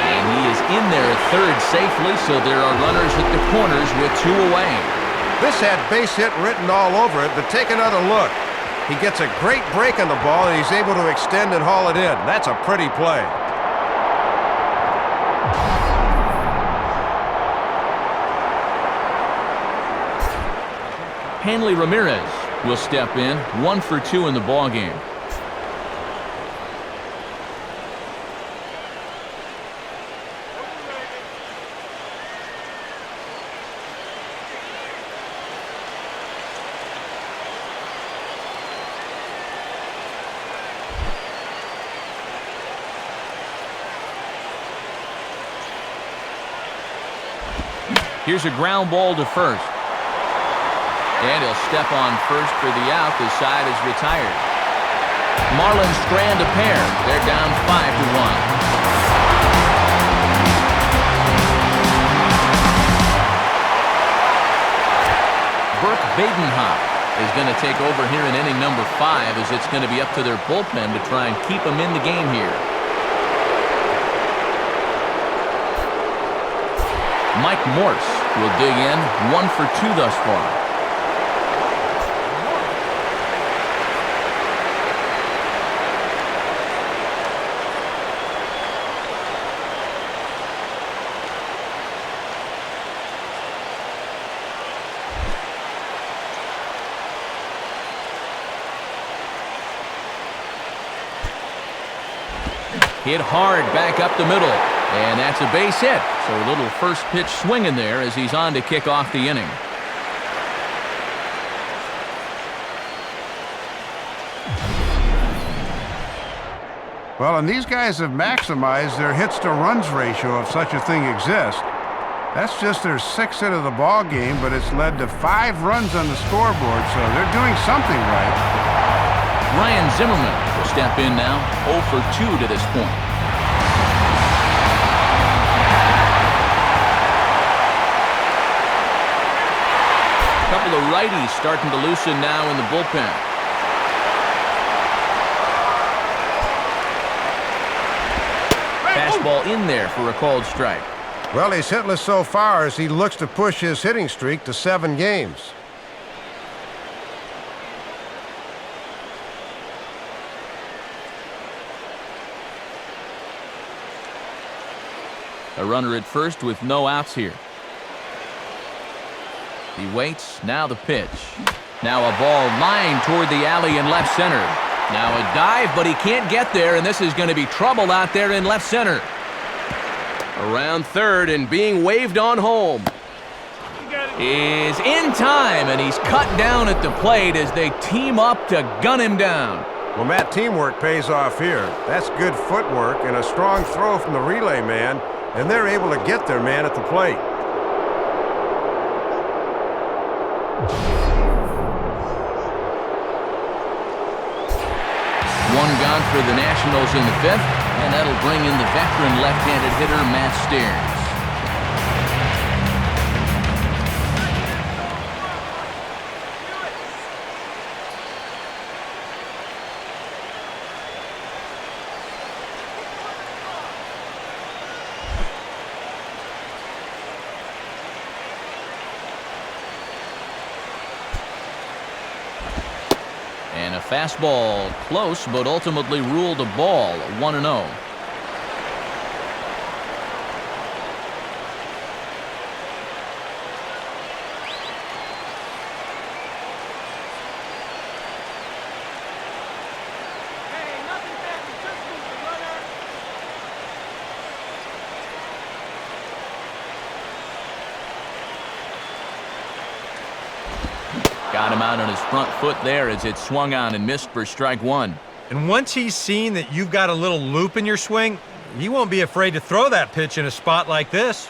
And he is in there at third safely, so there are runners at the corners with 2 away. This had base hit written all over it, but take another look. He gets a great break on the ball, and he's able to extend and haul it in. That's a pretty play. Hanley Ramirez will step in, 1 for 2 in the ballgame. Here's a ground ball to first. And he'll step on first for the out. The side is retired. Marlins strand a pair. They're down 5-1. Burke Badenhop is going to take over here in inning number 5, as it's going to be up to their bullpen to try and keep them in the game here. Mike Morse will dig in, 1 for 2 thus far. Hit hard back up the middle, and that's a base hit. So a little first pitch swing in there as he's on to kick off the inning. Well, and these guys have maximized their hits-to-runs ratio if such a thing exists. That's just their 6th hit of the ball game, but it's led to 5 runs on the scoreboard, so they're doing something right. Ryan Zimmerman will step in now, 0 for 2 to this point. A couple of righties starting to loosen now in the bullpen. Fastball in there for a called strike. Well, he's hitless so far as he looks to push his hitting streak to 7 games. A runner at first with no outs here. He waits. Now the pitch. Now a ball lined toward the alley in left center. Now a dive, but he can't get there, and this is going to be trouble out there in left center. Around third and being waved on home. Is in time, and he's cut down at the plate as they team up to gun him down. Well, Matt, teamwork pays off here. That's good footwork and a strong throw from the relay man, and they're able to get their man at the plate. One gone for the Nationals in the 5th, and that'll bring in the veteran left-handed hitter Matt Stearns. And a fastball close, but ultimately ruled a ball, 1-0. Got him out on his front foot there as it swung on and missed for strike 1. And once he's seen that you've got a little loop in your swing, he won't be afraid to throw that pitch in a spot like this.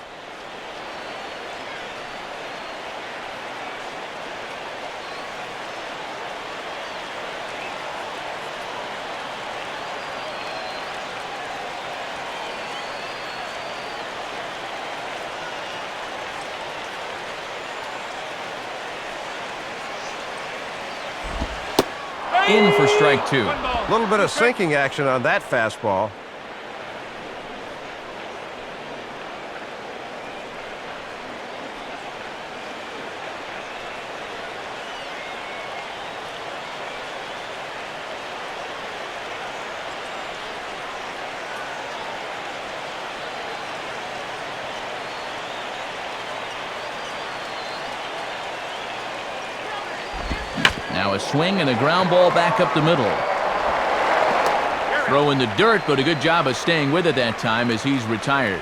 In for strike 2. A little bit of sinking action on that fastball. Now a swing and a ground ball back up the middle. Throw in the dirt, but a good job of staying with it that time as he's retired.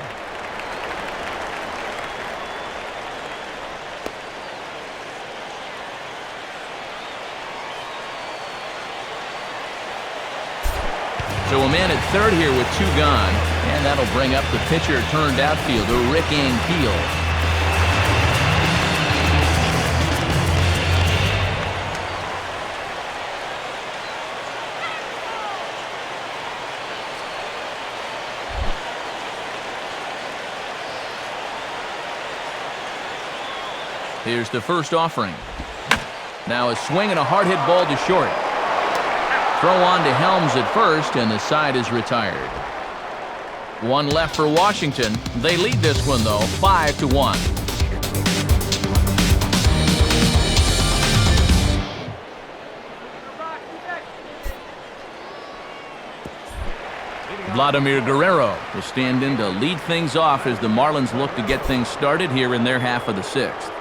So a man at third here with 2 gone, and that'll bring up the pitcher turned outfielder, Rick Ankiel. Here's the first offering. Now a swing and a hard hit ball to short. Throw on to Helms at first, and the side is retired. 1 left for Washington. They lead this one, though, 5-1. Vladimir Guerrero will stand in to lead things off as the Marlins look to get things started here in their half of the 6th.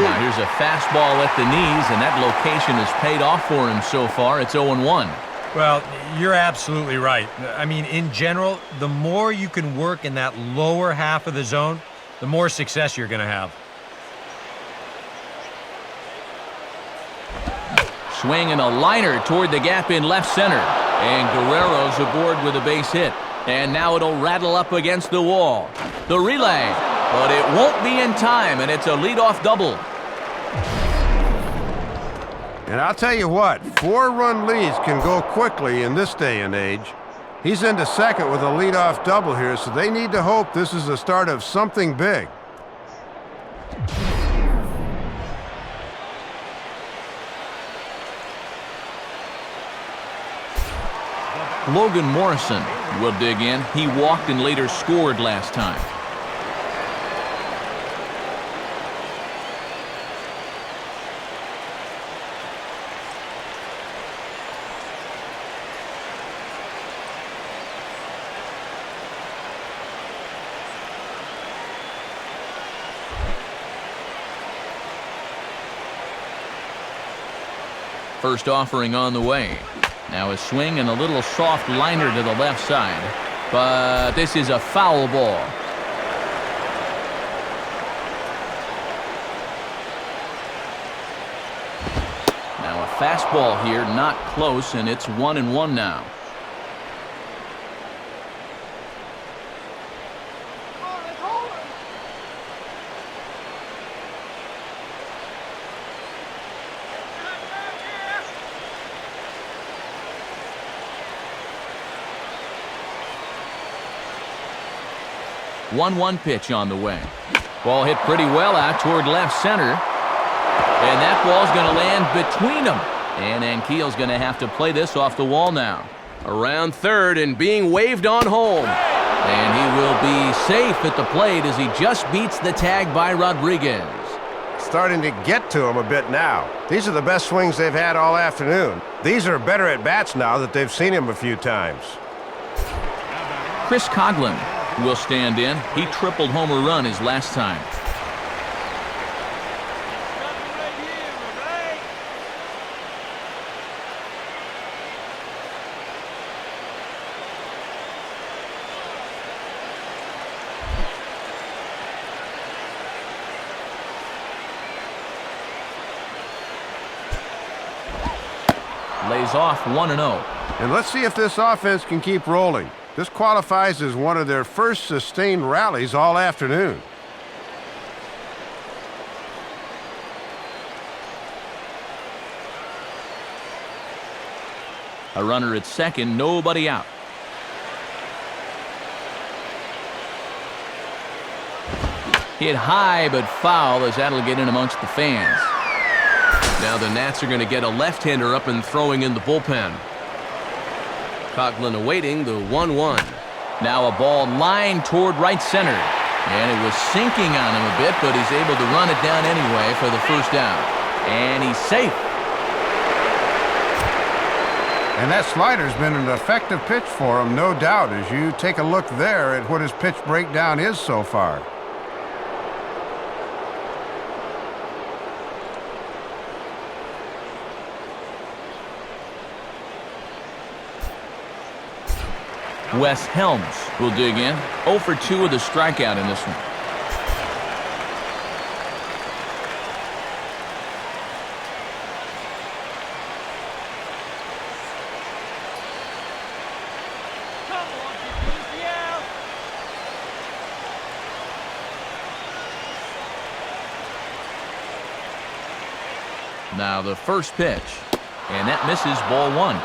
Now here's a fastball at the knees, and that location has paid off for him so far. It's 0-1. Well, you're absolutely right. I mean, in general, the more you can work in that lower half of the zone, the more success you're going to have. Swing and a liner toward the gap in left center. And Guerrero's aboard with a base hit. And now it'll rattle up against the wall. The relay, but it won't be in time, and it's a leadoff double. And I'll tell you what, 4-run leads can go quickly in this day and age. He's into second with a leadoff double here, so they need to hope this is the start of something big. Logan Morrison will dig in. He walked and later scored last time. First offering on the way. Now a swing and a little soft liner to the left side. But this is a foul ball. Now a fastball here, not close, and it's 1-1 now. One pitch on the way. Ball hit pretty well out toward left center. And that ball's going to land between them. And Ankiel's going to have to play this off the wall now. Around third and being waved on home. And he will be safe at the plate as he just beats the tag by Rodriguez. Starting to get to him a bit now. These are the best swings they've had all afternoon. These are better at bats now that they've seen him a few times. Chris Coghlan will stand in. He tripled homer run his last time. Lays off 1-0. And let's see if this offense can keep rolling. This qualifies as one of their first sustained rallies all afternoon. A runner at second, nobody out. Hit high but foul, as that'll get in amongst the fans. Now the Nats are going to get a left-hander up and throwing in the bullpen. Coughlin awaiting the 1-1. Now a ball lined toward right center. And it was sinking on him a bit, but he's able to run it down anyway for the first down. And he's safe. And that slider's been an effective pitch for him, no doubt, as you take a look there at what his pitch breakdown is so far. Wes Helms will dig in. 0 for 2 with a strikeout in this one. Now the first pitch, and that misses, ball 1.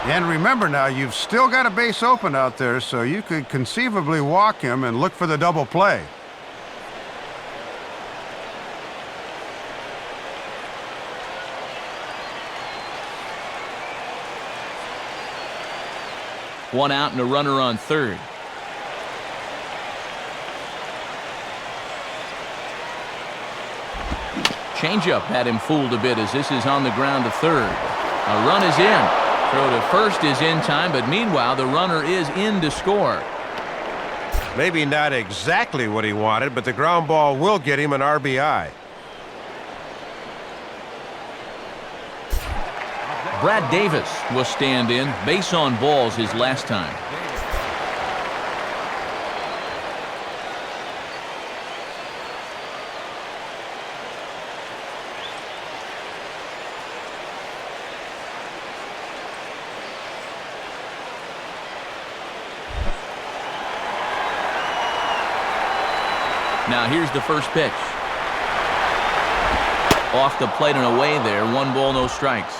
And remember now, you've still got a base open out there, so you could conceivably walk him and look for the double play. One out and a runner on third. Changeup had him fooled a bit as this is on the ground to third. A run is in. Throw to first is in time, but meanwhile the runner is in to score. Maybe not exactly what he wanted, but the ground ball will get him an RBI. Brad Davis will stand in. Base on balls his last time. Now here's the first pitch. Off the plate and away there. 1 ball, no strikes.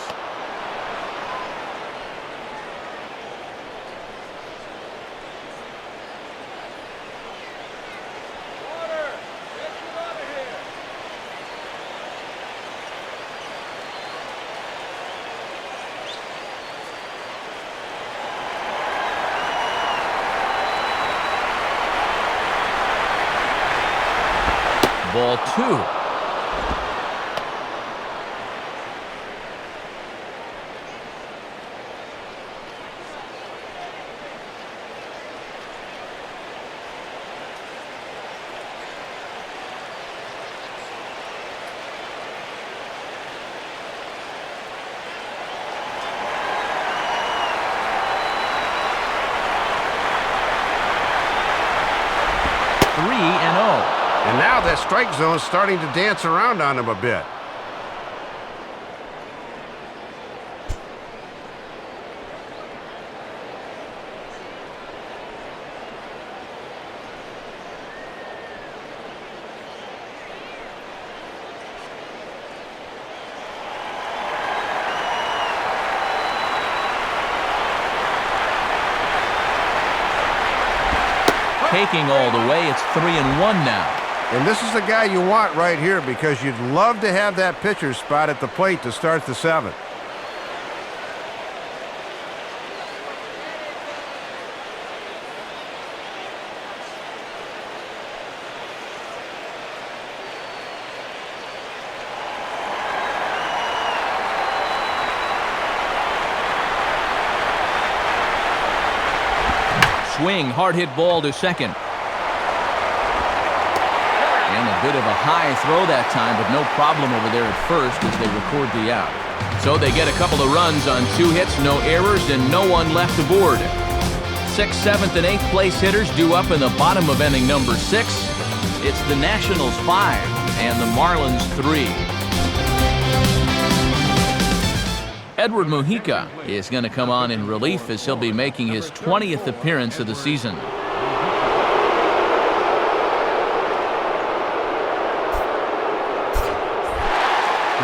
Ball 2. And now that strike zone's starting to dance around on him a bit. Taking all the way, it's 3-1 now. And this is the guy you want right here because you'd love to have that pitcher spot at the plate to start the 7th. Swing, hard hit ball to second. And a bit of a high throw that time, but no problem over there at first as they record the out. So they get a couple of runs on 2 hits, no errors, and no one left aboard. 6th, 7th, and 8th place hitters due up in the bottom of inning number 6. It's the Nationals 5 and the Marlins 3. Edward Mujica is going to come on in relief as he'll be making his 20th appearance of the season.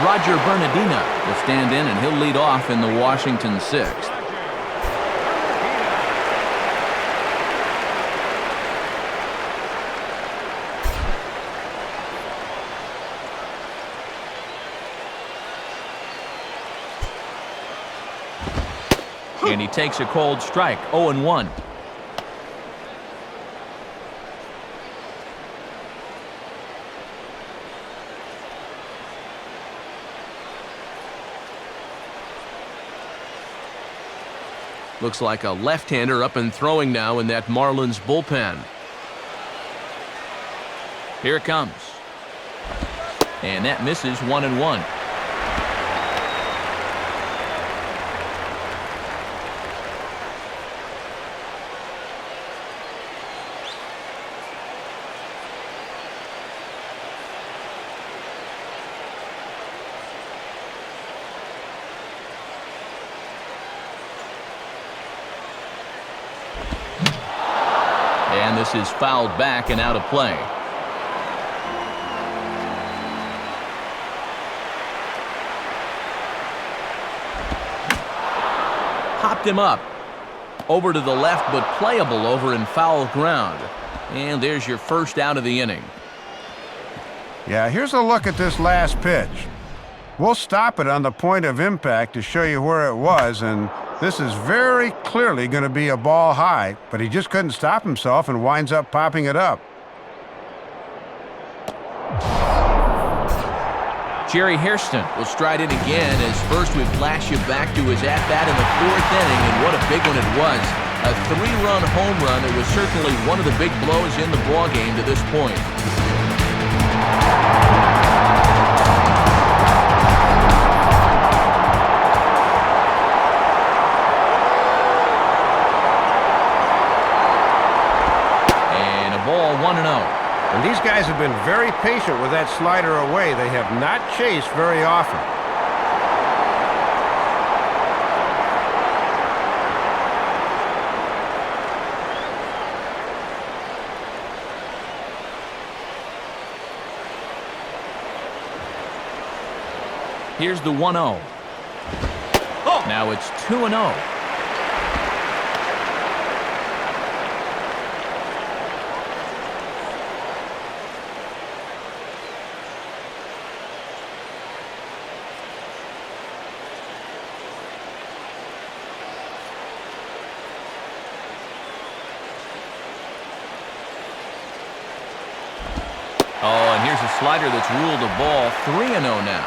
Roger Bernardina will stand in and he'll lead off in the Washington 6th. And he takes a cold strike, 0-1. Looks like a left-hander up and throwing now in that Marlins bullpen. Here it comes. And that misses, 1-1. And this is fouled back and out of play. Popped him up. Over to the left, but playable over in foul ground. And there's your first out of the inning. Yeah, here's a look at this last pitch. We'll stop it on the point of impact to show you where it was, and this is very clearly going to be a ball high, but he just couldn't stop himself and winds up popping it up. Jerry Hairston will stride in again as first we flash you back to his at-bat in the fourth inning, and what a big one it was. A 3-run home run. It was certainly one of the big blows in the ballgame to this point. And a ball, 1-0. And these guys have been very patient with that slider away. They have not chased very often. Here's the 1-0. Now it's 2-0. Oh, and here's a slider that's ruled a ball, 3-0 now.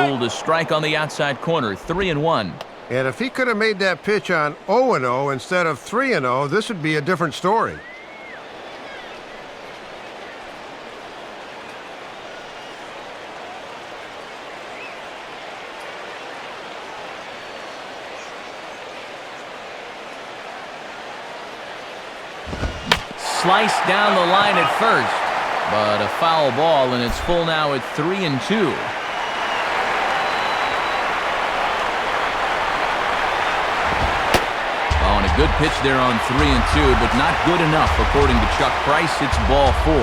Ruled a strike on the outside corner, 3-1. And if he could have made that pitch on 0-0 instead of 3-0, this would be a different story. Sliced down the line at first, but a foul ball, and it's full now at 3-2. Good pitch there on 3-2, but not good enough, according to Chuck Price. It's ball 4.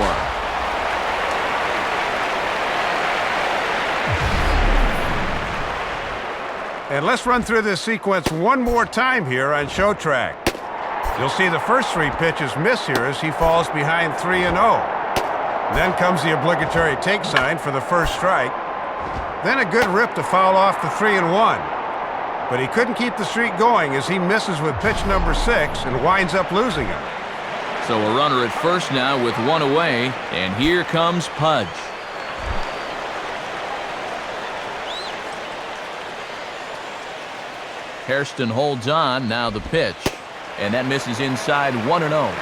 And let's run through this sequence one more time here on Show Track. You'll see the first 3 pitches miss here as he falls behind 3-0. Then comes the obligatory take sign for the first strike. Then a good rip to foul off the 3-1. But he couldn't keep the streak going as he misses with pitch number 6 and winds up losing it. So a runner at first now with 1 away, and here comes Pudge. Hairston holds on, now the pitch, and that misses inside, 1-0.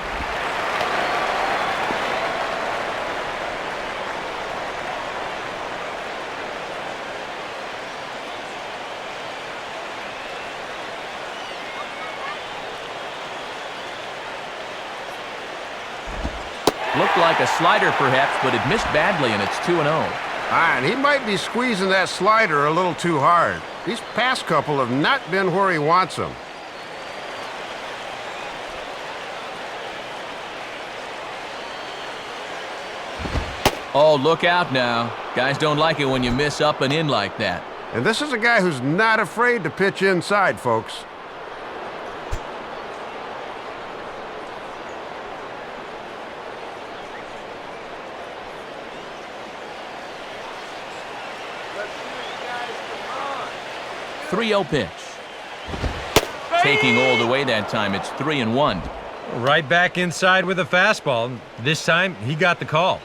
Looked like a slider perhaps, but it missed badly, and it's 2-0. And he might be squeezing that slider a little too hard. These past couple have not been where he wants them. Oh, look out now. Guys don't like it when you miss up and in like that. And this is a guy who's not afraid to pitch inside, folks. Let's see these guys come on. 3-0 pitch. Taking all the way that time. It's 3-1. Right back inside with a fastball. This time, he got the call.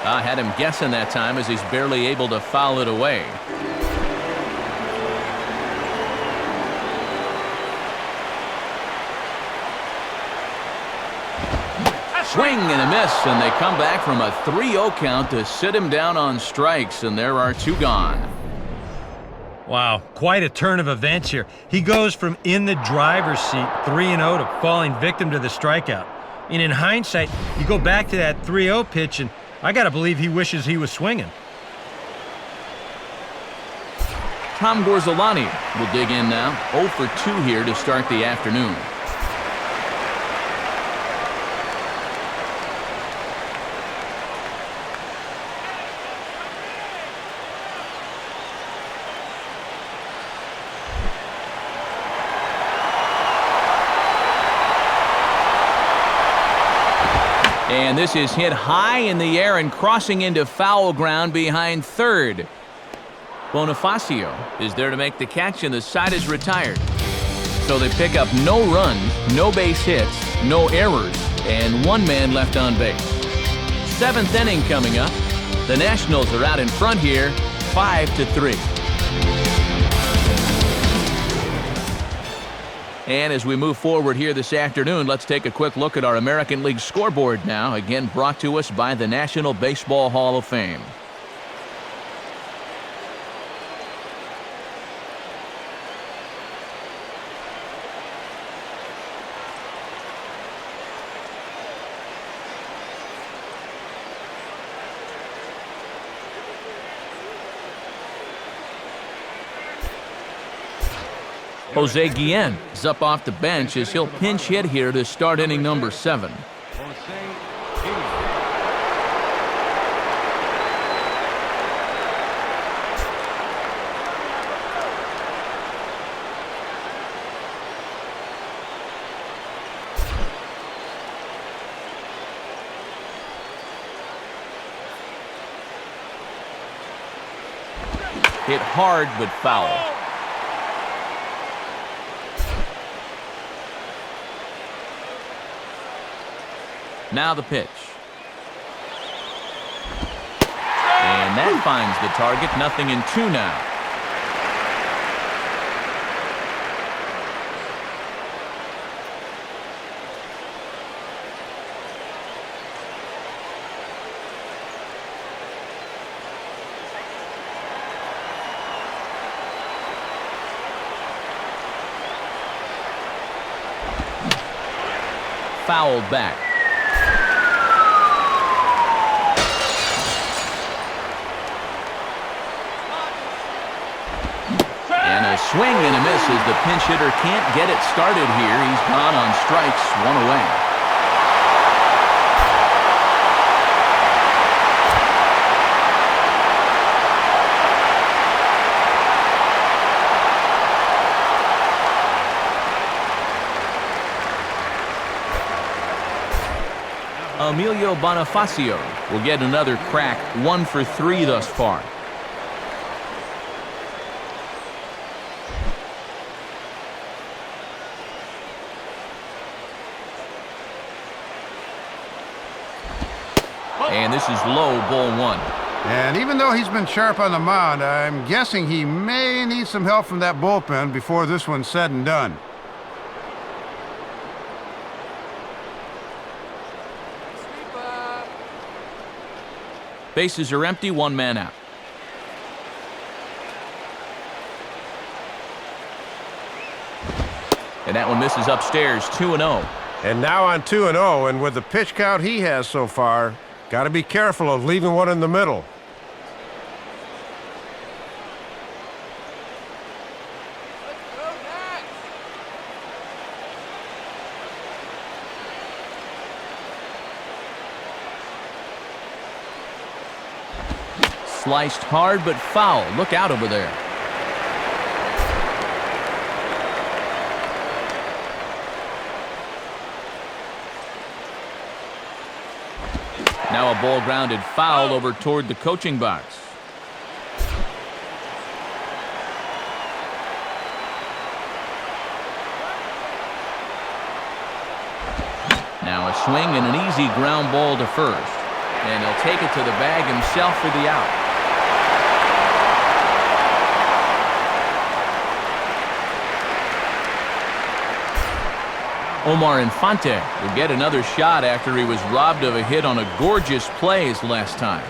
I had him guessing that time as he's barely able to foul it away. Swing and a miss, and they come back from a 3-0 count to sit him down on strikes, and there are 2 gone. Wow, quite a turn of events here. He goes from in the driver's seat 3-0 to falling victim to the strikeout. And in hindsight, you go back to that 3-0 pitch, and I got to believe he wishes he was swinging. Tom Gorzolani will dig in now. 0 for 2 here to start the afternoon. And this is hit high in the air and crossing into foul ground behind third. Bonifacio is there to make the catch, and the side is retired. So they pick up no runs, no base hits, no errors, and 1 man left on base. 7th inning coming up. The Nationals are out in front here, 5-3. And as we move forward here this afternoon, let's take a quick look at our American League scoreboard now, again brought to us by the National Baseball Hall of Fame. Jose Guillen is up off the bench as he'll pinch hit here to start inning number 7. Hit hard but foul. Now the pitch. And that finds the target. 0-2 now. Fouled back. Swing and a miss as the pinch hitter can't get it started here. He's gone on strikes, 1 away. Emilio Bonifacio will get another crack, 1 for 3 thus far. And this is low, ball 1. And even though he's been sharp on the mound, I'm guessing he may need some help from that bullpen before this one's said and done. Bases are empty, 1 man out. And that one misses upstairs, 2-0. And now on 2-0, and with the pitch count he has so far, got to be careful of leaving one in the middle. Sliced hard but foul. Look out over there. Now a ball grounded foul over toward the coaching box. Now a swing and an easy ground ball to first. And he'll take it to the bag himself for the out. Omar Infante will get another shot after he was robbed of a hit on a gorgeous play his last time.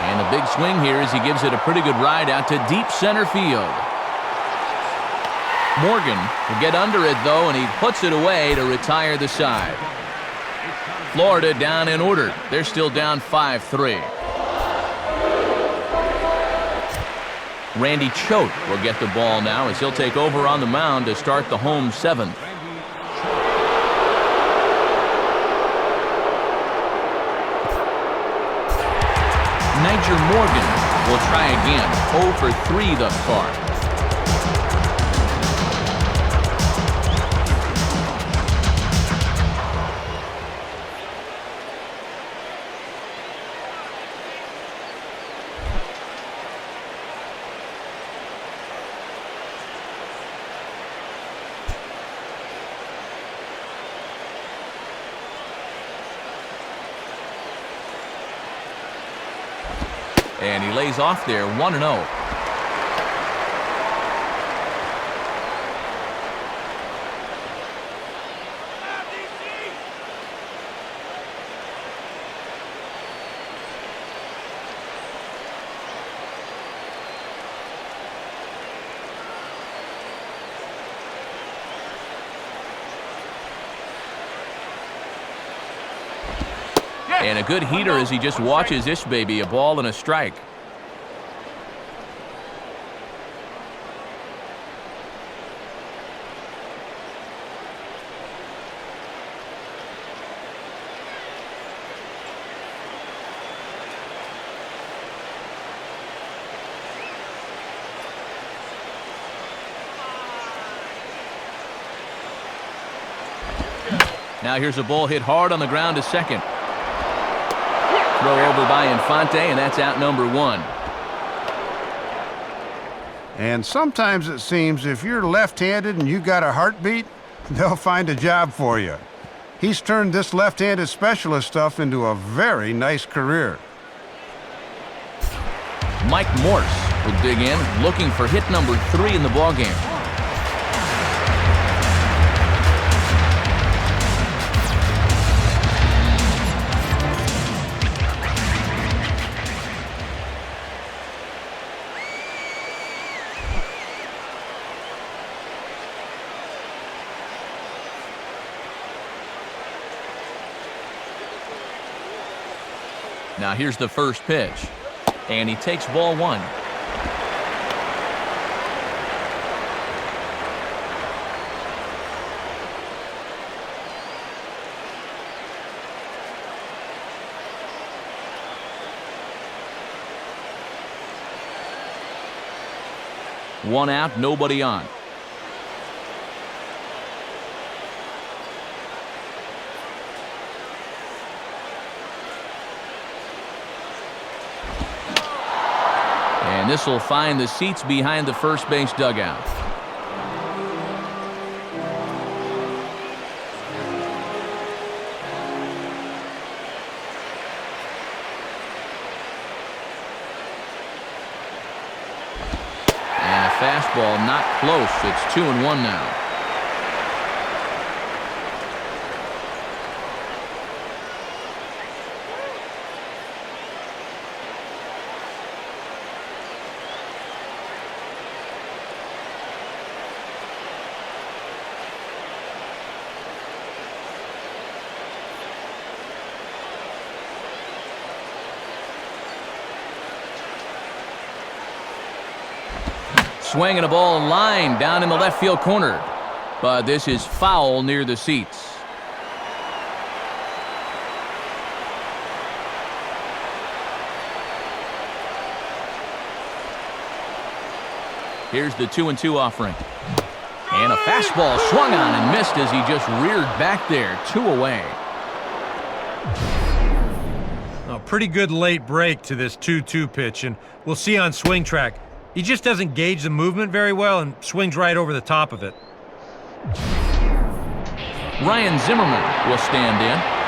And the big swing here as he gives it a pretty good ride out to deep center field. Morgan will get under it, though, and he puts it away to retire the side. Florida down in order. They're still down 5-3. Randy Choate will get the ball now as he'll take over on the mound to start the home seventh. Niger Morgan will try again. 0 for 3 thus far. And he lays off there, 1-0. And a good heater as he just watches this baby, a ball and a strike. Now here's a ball hit hard on the ground to second. Throw over by Infante, and that's out number 1. And sometimes it seems if you're left-handed and you got a heartbeat, they'll find a job for you. He's turned this left-handed specialist stuff into a very nice career. Mike Morse will dig in, looking for hit number 3 in the ballgame. Now here's the first pitch, and he takes ball 1. One out, nobody on. And this will find the seats behind the first base dugout. And a fastball not close. It's 2-1 now. Swinging a ball line down in the left field corner. But this is foul near the seats. Here's the 2-2 offering. And a fastball swung on and missed as he just reared back there. 2 away. A pretty good late break to this 2-2 pitch, and we'll see on swing track. He just doesn't gauge the movement very well and swings right over the top of it. Ryan Zimmerman will stand in.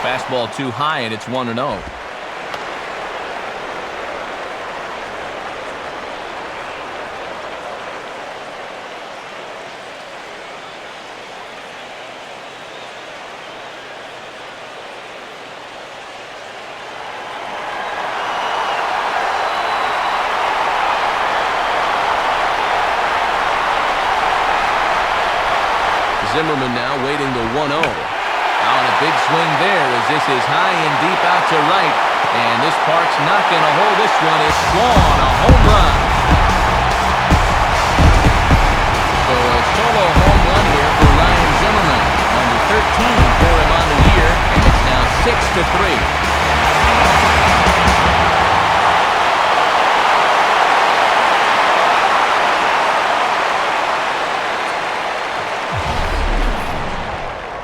Fastball too high, and it's 1-0. Zimmerman now waiting the 1-0. On a big swing there as this is high and deep out to right. And this park's not going to hold this one. It's gone. A home run. So a solo home run here for Ryan Zimmerman. Number 13 for him on the year. And it's now 6-3.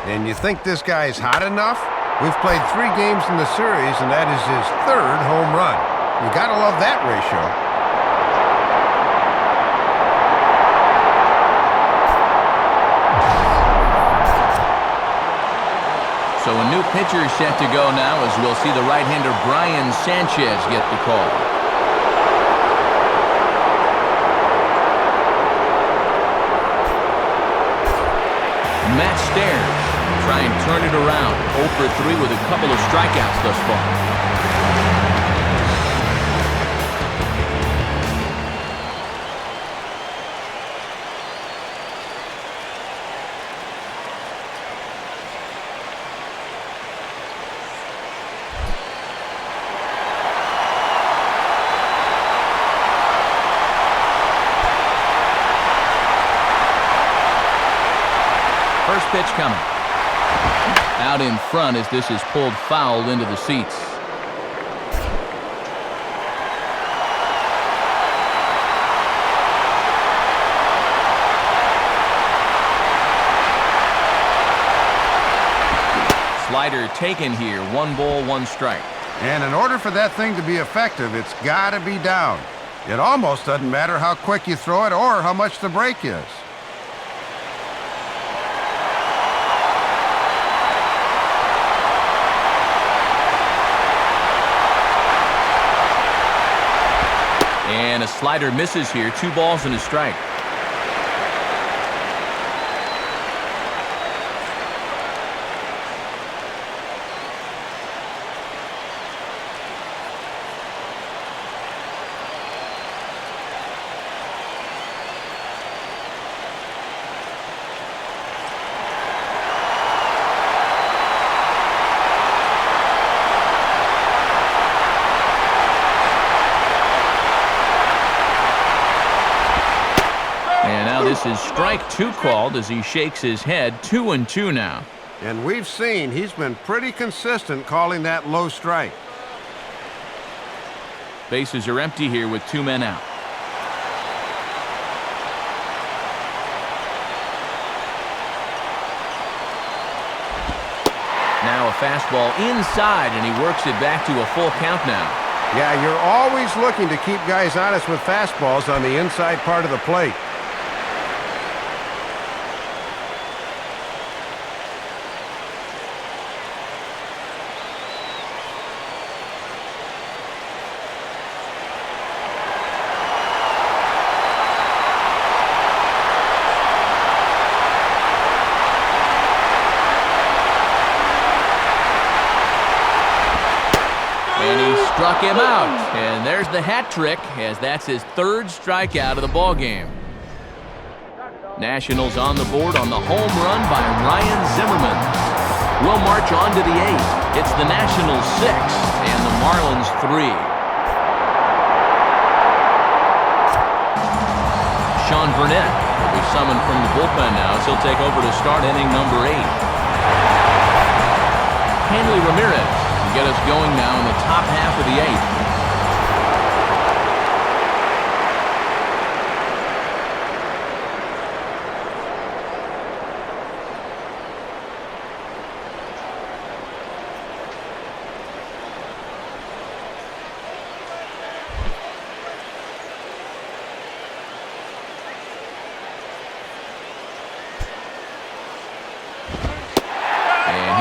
And you think this guy's hot enough? We've played 3 games in the series, and that is his 3rd home run. You gotta love that ratio. So a new pitcher set to go now as we'll see the right-hander Brian Sanchez get the call. Matt Stairs try and turn it around. 0 for 3 with a couple of strikeouts thus far. First pitch coming. Out in front as this is pulled foul into the seats. Slider taken here. 1 ball, 1 strike. And in order for that thing to be effective, it's got to be down. It almost doesn't matter how quick you throw it or how much the break is. And a slider misses here. 2 balls and a strike. This is strike 2 called as he shakes his head. 2-2 now. And we've seen he's been pretty consistent calling that low strike. Bases are empty here with 2 men out. Now a fastball inside, and he works it back to a full count now. Yeah, you're always looking to keep guys honest with fastballs on the inside part of the plate. Struck him out, and there's the hat trick, as that's his third strikeout of the ballgame. Nationals on the board on the home run by Ryan Zimmerman. We'll march on to the 8th. It's the Nationals 6 and the Marlins 3. Sean Burnett will be summoned from the bullpen now as he'll take over to start inning number 8. Hanley Ramirez will get us going now in the top half of the 8th.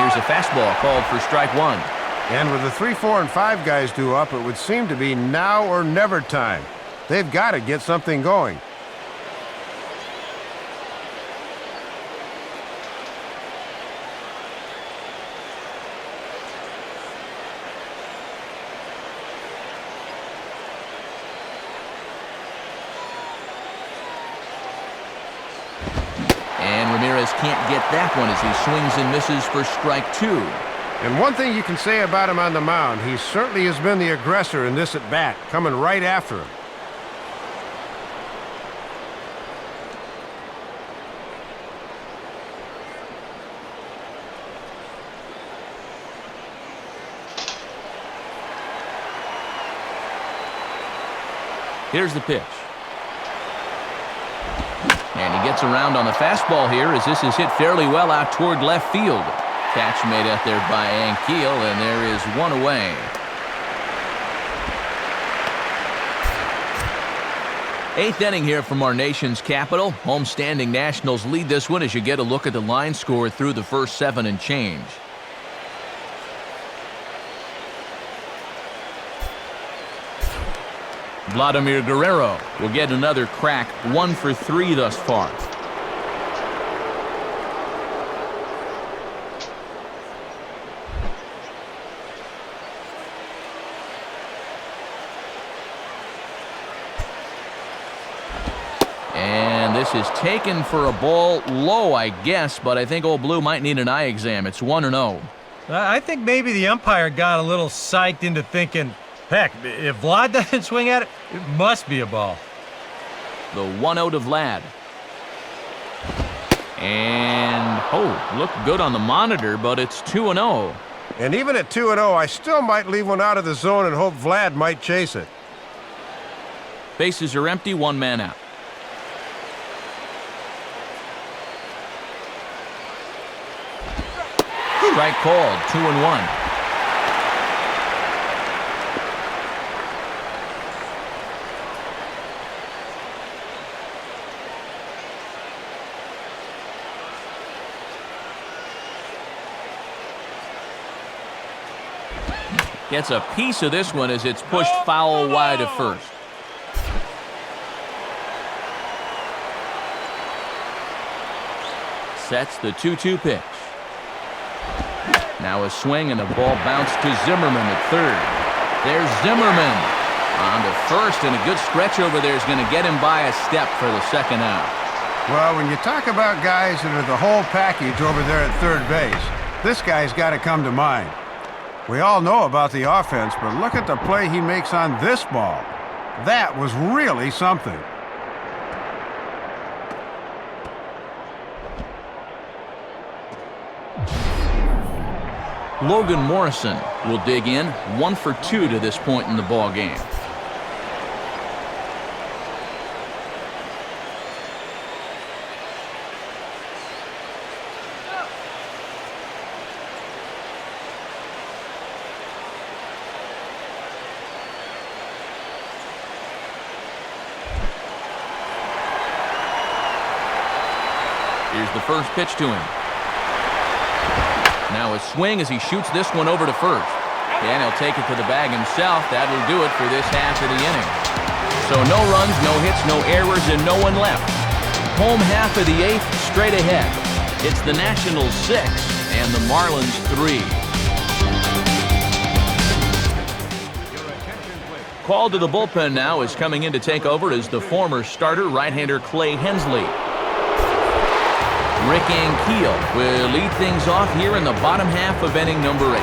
A fastball called for strike 1. And with the 3, 4, and 5 guys due up, it would seem to be now or never time. They've got to get something going. Ramirez can't get that one as he swings and misses for strike 2. And one thing you can say about him on the mound, he certainly has been the aggressor in this at-bat, coming right after him. Here's the pitch. And he gets around on the fastball here as this is hit fairly well out toward left field. Catch made out there by Ankiel, and there is one away. Eighth inning here from our nation's capital. Homestanding Nationals lead this one as you get a look at the line score through the first 7 and change. Vladimir Guerrero will get another crack, 1 for 3 thus far. And this is taken for a ball low, I guess, but I think Old Blue might need an eye exam. It's 1-0. I think maybe the umpire got a little psyched into thinking, heck, if Vlad doesn't swing at it, it must be a ball. The 1-0 to Vlad. And, looked good on the monitor, but it's 2-0. And even at 2-0, I still might leave one out of the zone and hope Vlad might chase it. Bases are empty, 1 man out. Strike called, 2-1. Gets a piece of this one as it's pushed foul wide of first. Sets the 2-2 pitch. Now a swing and the ball bounced to Zimmerman at third. There's Zimmerman on to first, and a good stretch over there is going to get him by a step for the second out. Well, when you talk about guys that are the whole package over there at third base, this guy's got to come to mind. We all know about the offense, but look at the play he makes on this ball. That was really something. Logan Morrison will dig in, 1 for 2 to this point in the ball game. Here's the first pitch to him. Now a swing as he shoots this one over to first. And he'll take it to the bag himself. That'll do it for this half of the inning. So no runs, no hits, no errors, and no one left. Home half of the 8th, straight ahead. It's the Nationals 6 and the Marlins 3. Call to the bullpen now is coming in to take over is the former starter, right-hander Clay Hensley. Rick Ankiel will lead things off here in the bottom half of inning number 8.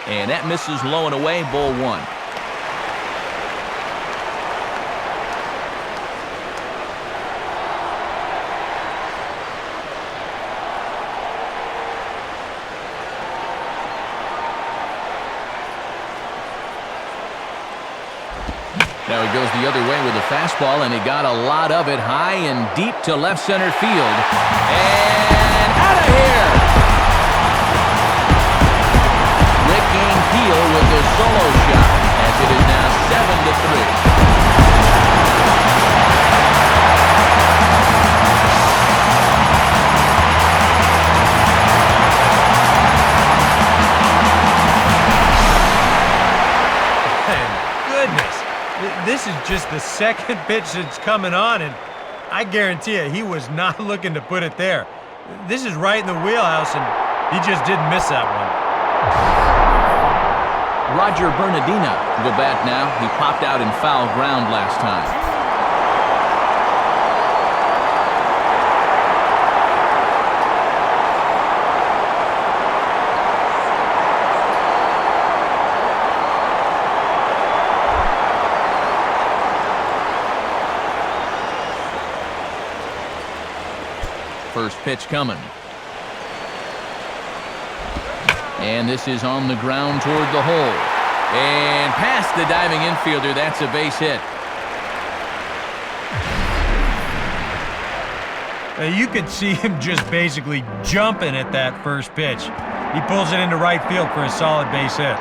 And that misses low and away, ball 1. Now he goes the other way with a fastball, and he got a lot of it high and deep to left center field. And out of here! Rick Ankiel with the solo shot, as it is now 7-3. This is just the second pitch that's coming on, and I guarantee you he was not looking to put it there. This is right in the wheelhouse, and he just didn't miss that one. Roger Bernardina will bat now. He popped out in foul ground last time. First pitch coming. And this is on the ground toward the hole. And past the diving infielder, that's a base hit. You could see him just basically jumping at that first pitch. He pulls it into right field for a solid base hit.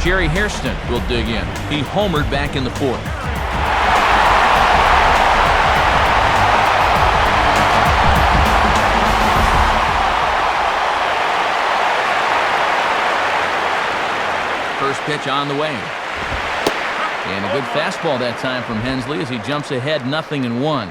Jerry Hairston will dig in. He homered back in the 4th. First pitch on the way. And a good fastball that time from Hensley as he jumps ahead 0-1.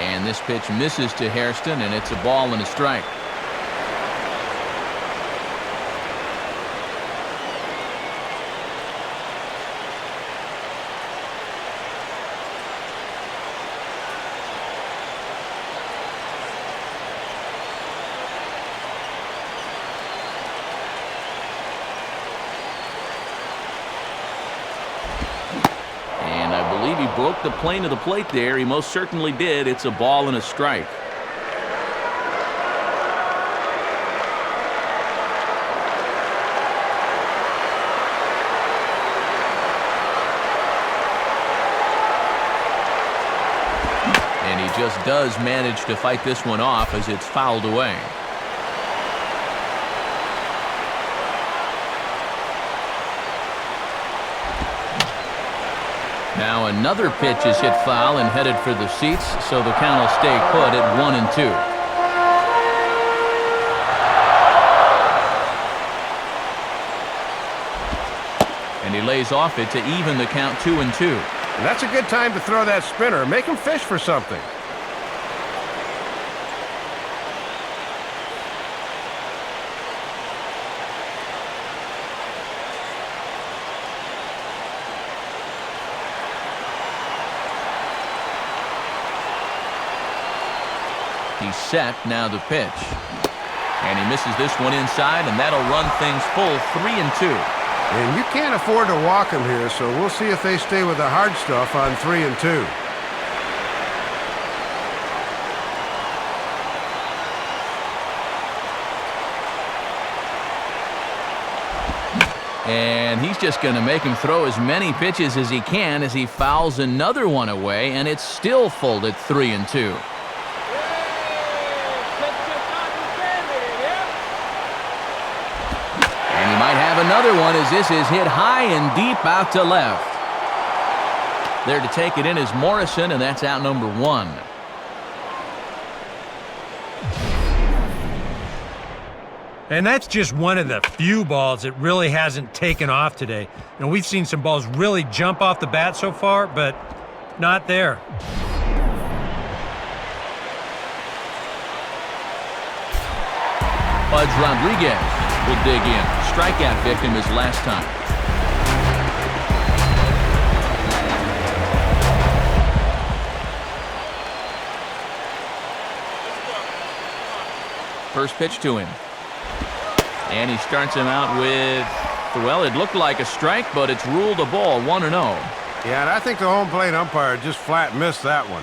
And this pitch misses to Hairston, and it's a ball and a strike. He broke the plane of the plate there. He most certainly did. It's a ball and a strike. And he just does manage to fight this one off as it's fouled away. Now another pitch is hit foul and headed for the seats, so the count will stay put at 1-2. And he lays off it to even the count 2-2. And that's a good time to throw that spinner. Make him fish for something. He's set, now the pitch. And he misses this one inside, and that'll run things full 3-2. And you can't afford to walk him here, so we'll see if they stay with the hard stuff on 3-2. And he's just going to make him throw as many pitches as he can as he fouls another one away, and it's still folded 3-2. And he might have another one as this is hit high and deep out to left. There to take it in is Morrison, and that's out number 1. And that's just one of the few balls that really hasn't taken off today. You know, we've seen some balls really jump off the bat so far, but not there. Pudge Rodriguez will dig in. Strikeout victim his last time. First pitch to him. And he starts him out with, well, it looked like a strike, but it's ruled a ball, 1-0. Yeah, and I think the home plate umpire just flat missed that one.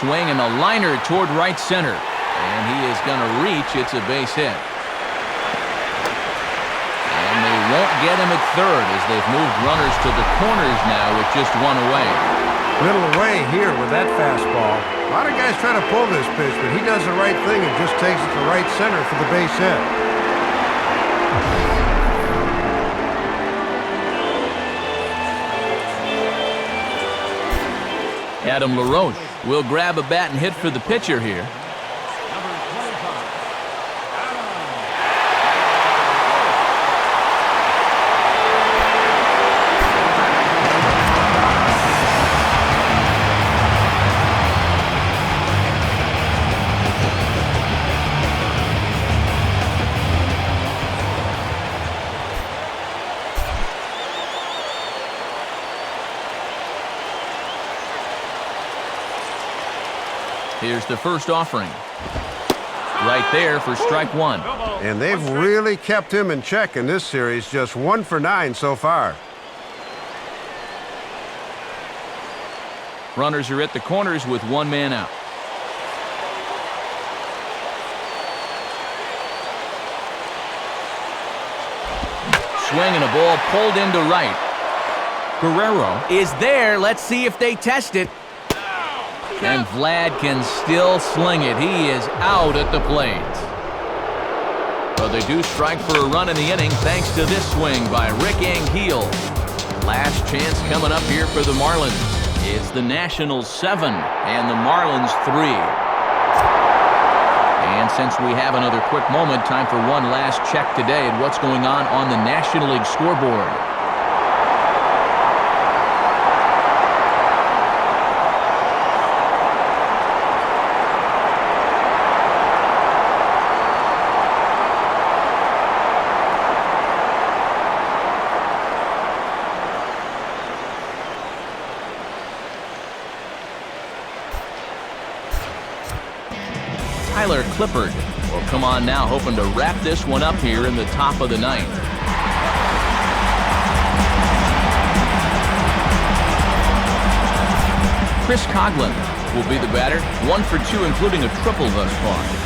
Swing and a liner toward right center. And he is going to reach. It's a base hit. And they won't get him at third as they've moved runners to the corners now with just one away. Little away here with that fastball. A lot of guys try to pull this pitch, but he does the right thing and just takes it to right center for the base hit. Adam LaRoche will grab a bat and hit for the pitcher here. Here's the first offering. Right there for strike 1. And they've really kept him in check in this series, just 1 for 9 so far. Runners are at the corners with one man out. Swing and a ball pulled into right. Guerrero is there. Let's see if they test it. And Vlad can still sling it. He is out at the plate. But they do strike for a run in the inning thanks to this swing by Rick Ankiel. Last chance coming up here for the Marlins. It's the Nationals 7 and the Marlins 3. And since we have another quick moment, time for one last check today at what's going on the National League scoreboard. Tyler Clippard will come on now, hoping to wrap this one up here in the top of the ninth. Chris Coughlin will be the batter, 1 for 2, including a triple thus far.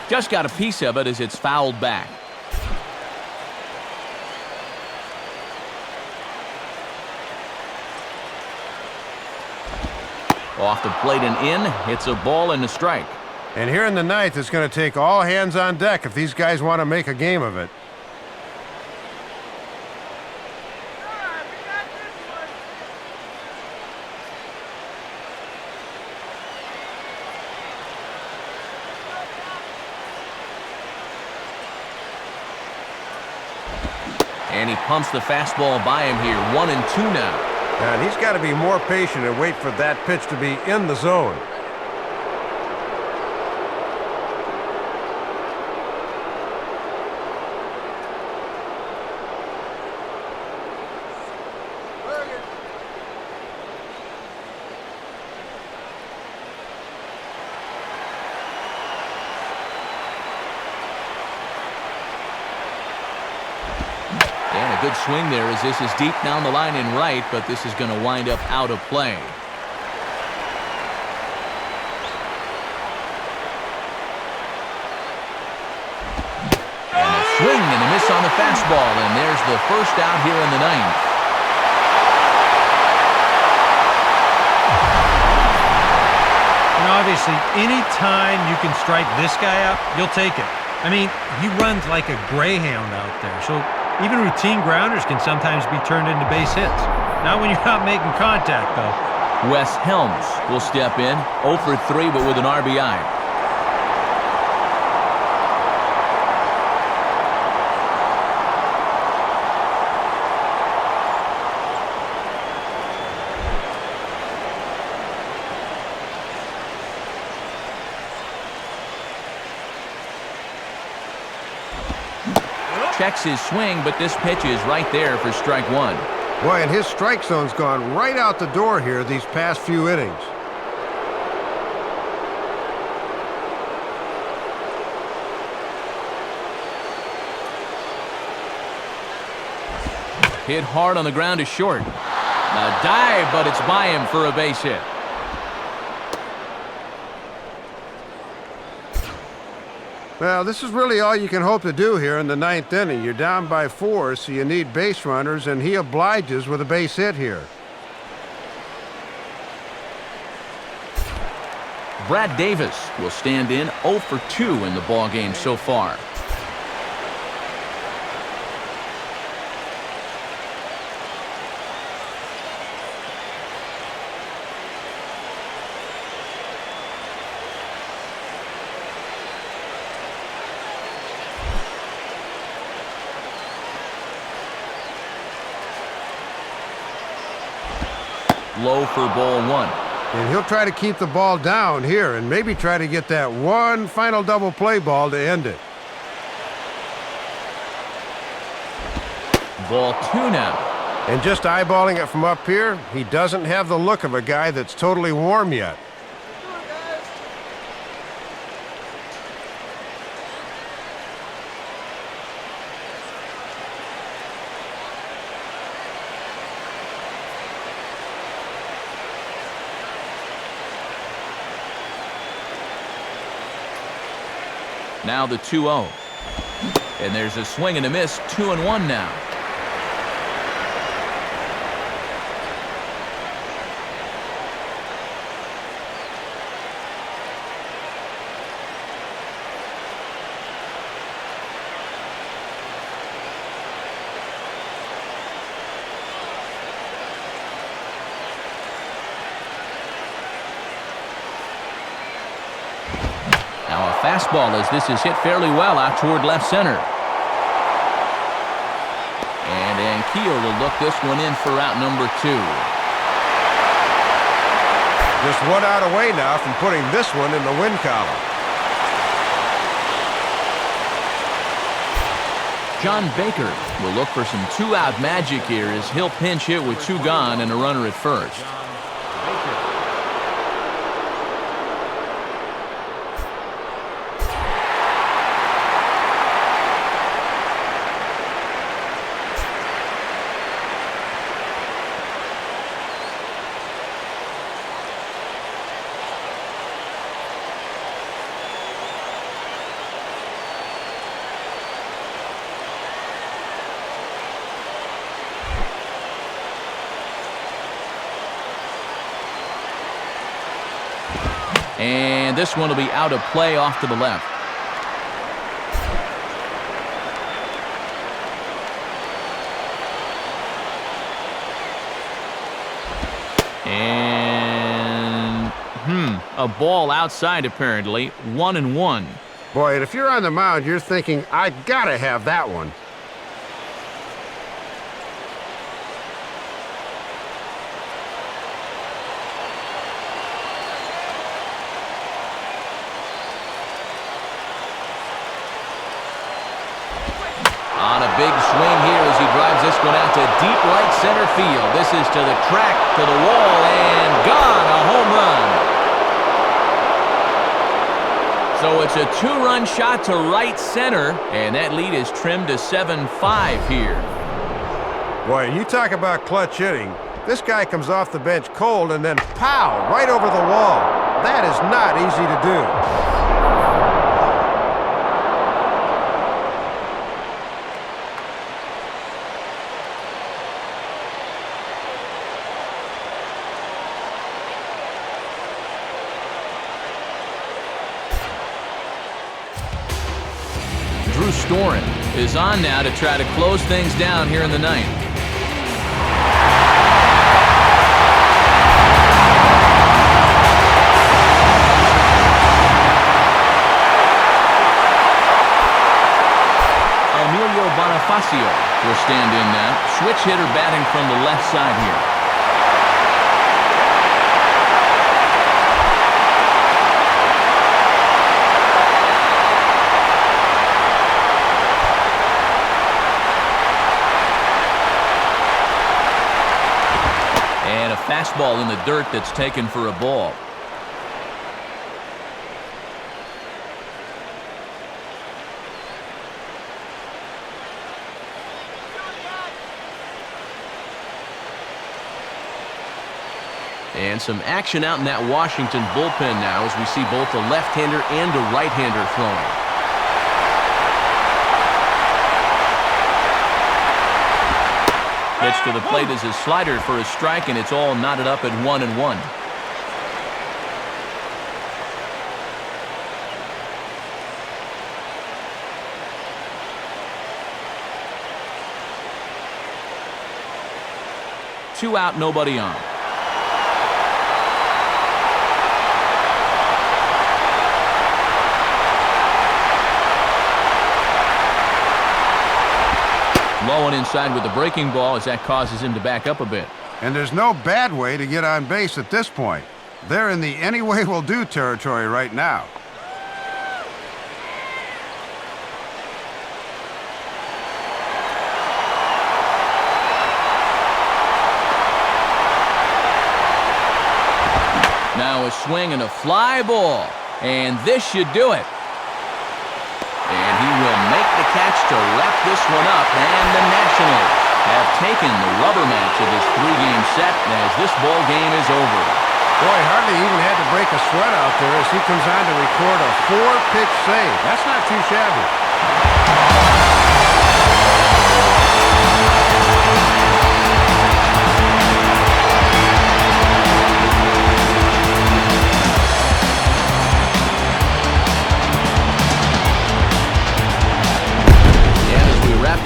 Just got a piece of it as it's fouled back. Off the plate and in. It's a ball and a strike. And here in the ninth, it's going to take all hands on deck if these guys want to make a game of it. And he pumps the fastball by him here. 1-2 now. And he's got to be more patient and wait for that pitch to be in the zone. good swing there as this is deep down the line in right, but this is going to wind up out of play. And a swing and a miss on the fastball, and there's the first out here in the ninth. And obviously, any time you can strike this guy out, you'll take it. I mean, he runs like a greyhound out there, so even routine grounders can sometimes be turned into base hits. Not when you're not making contact, though. Wes Helms will step in, 0 for 3, but with an RBI. Checks his swing, but this pitch is right there for strike one. Boy, and his strike zone's gone right out the door here these past few innings. Hit hard on the ground to short. A dive, but it's by him for a base hit. Well, this is really all you can hope to do here in the ninth inning. You're down by 4, so you need base runners, and he obliges with a base hit here. Brad Davis will stand in, 0 for 2 in the ballgame so far. Low for ball one. And he'll try to keep the ball down here and maybe try to get that one final double play ball to end it. Ball 2 now. And just eyeballing it from up here, he doesn't have the look of a guy that's totally warm yet. Now the 2-0. And there's a swing and a miss, 2-1 now. Now a fastball as this is hit fairly well out toward left center. And Anquillo will look this one in for out number 2. Just one out away now from putting this one in the win column. John Baker will look for some 2-out magic here as he'll pinch hit with 2 gone and a runner at first. And this one will be out of play off to the left. And a ball outside apparently, 1-1. Boy, and if you're on the mound, you're thinking, I gotta have that one. On a big swing here as he drives this one out to deep right center field. This is to the track, to the wall, and gone, a home run. So it's a 2-run shot to right center, and that lead is trimmed to 7-5 here. Boy, you talk about clutch hitting. This guy comes off the bench cold and then pow, right over the wall. That is not easy to do. Storen is on now to try to close things down here in the ninth. Emilio Bonifacio will stand in now. Switch hitter batting from the left side here. Fastball in the dirt that's taken for a ball. And some action out in that Washington bullpen now as we see both a left-hander and a right-hander throwing. Pitch to the plate is his slider for a strike, and it's all knotted up at 1-1. Two out, nobody on. Low and inside with the breaking ball as that causes him to back up a bit. And there's no bad way to get on base at this point. They're in the any way will do territory right now. Now a swing and a fly ball. And this should do it. And he will make the catch to wrap this one up. And the Nationals have taken the rubber match of this three-game set as this ball game is over. Boy, hardly even had to break a sweat out there as he comes on to record a 4-pitch save. That's not too shabby.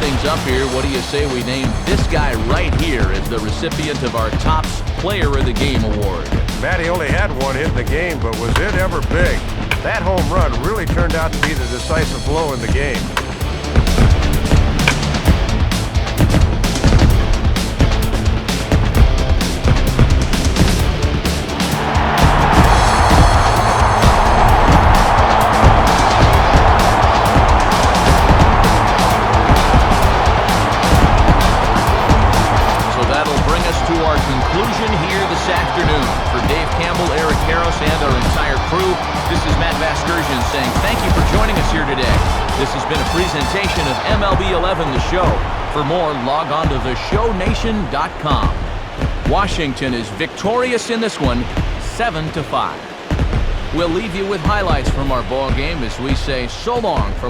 Things up here, what do you say we name this guy right here as the recipient of our Topps Player of the Game award? Matty only had one hit in the game, but was it ever big? That home run really turned out to be the decisive blow in the game. This has been a presentation of MLB 11 The Show. For more, log on to theshownation.com. Washington is victorious in this one, 7-5. We'll leave you with highlights from our ball game as we say so long from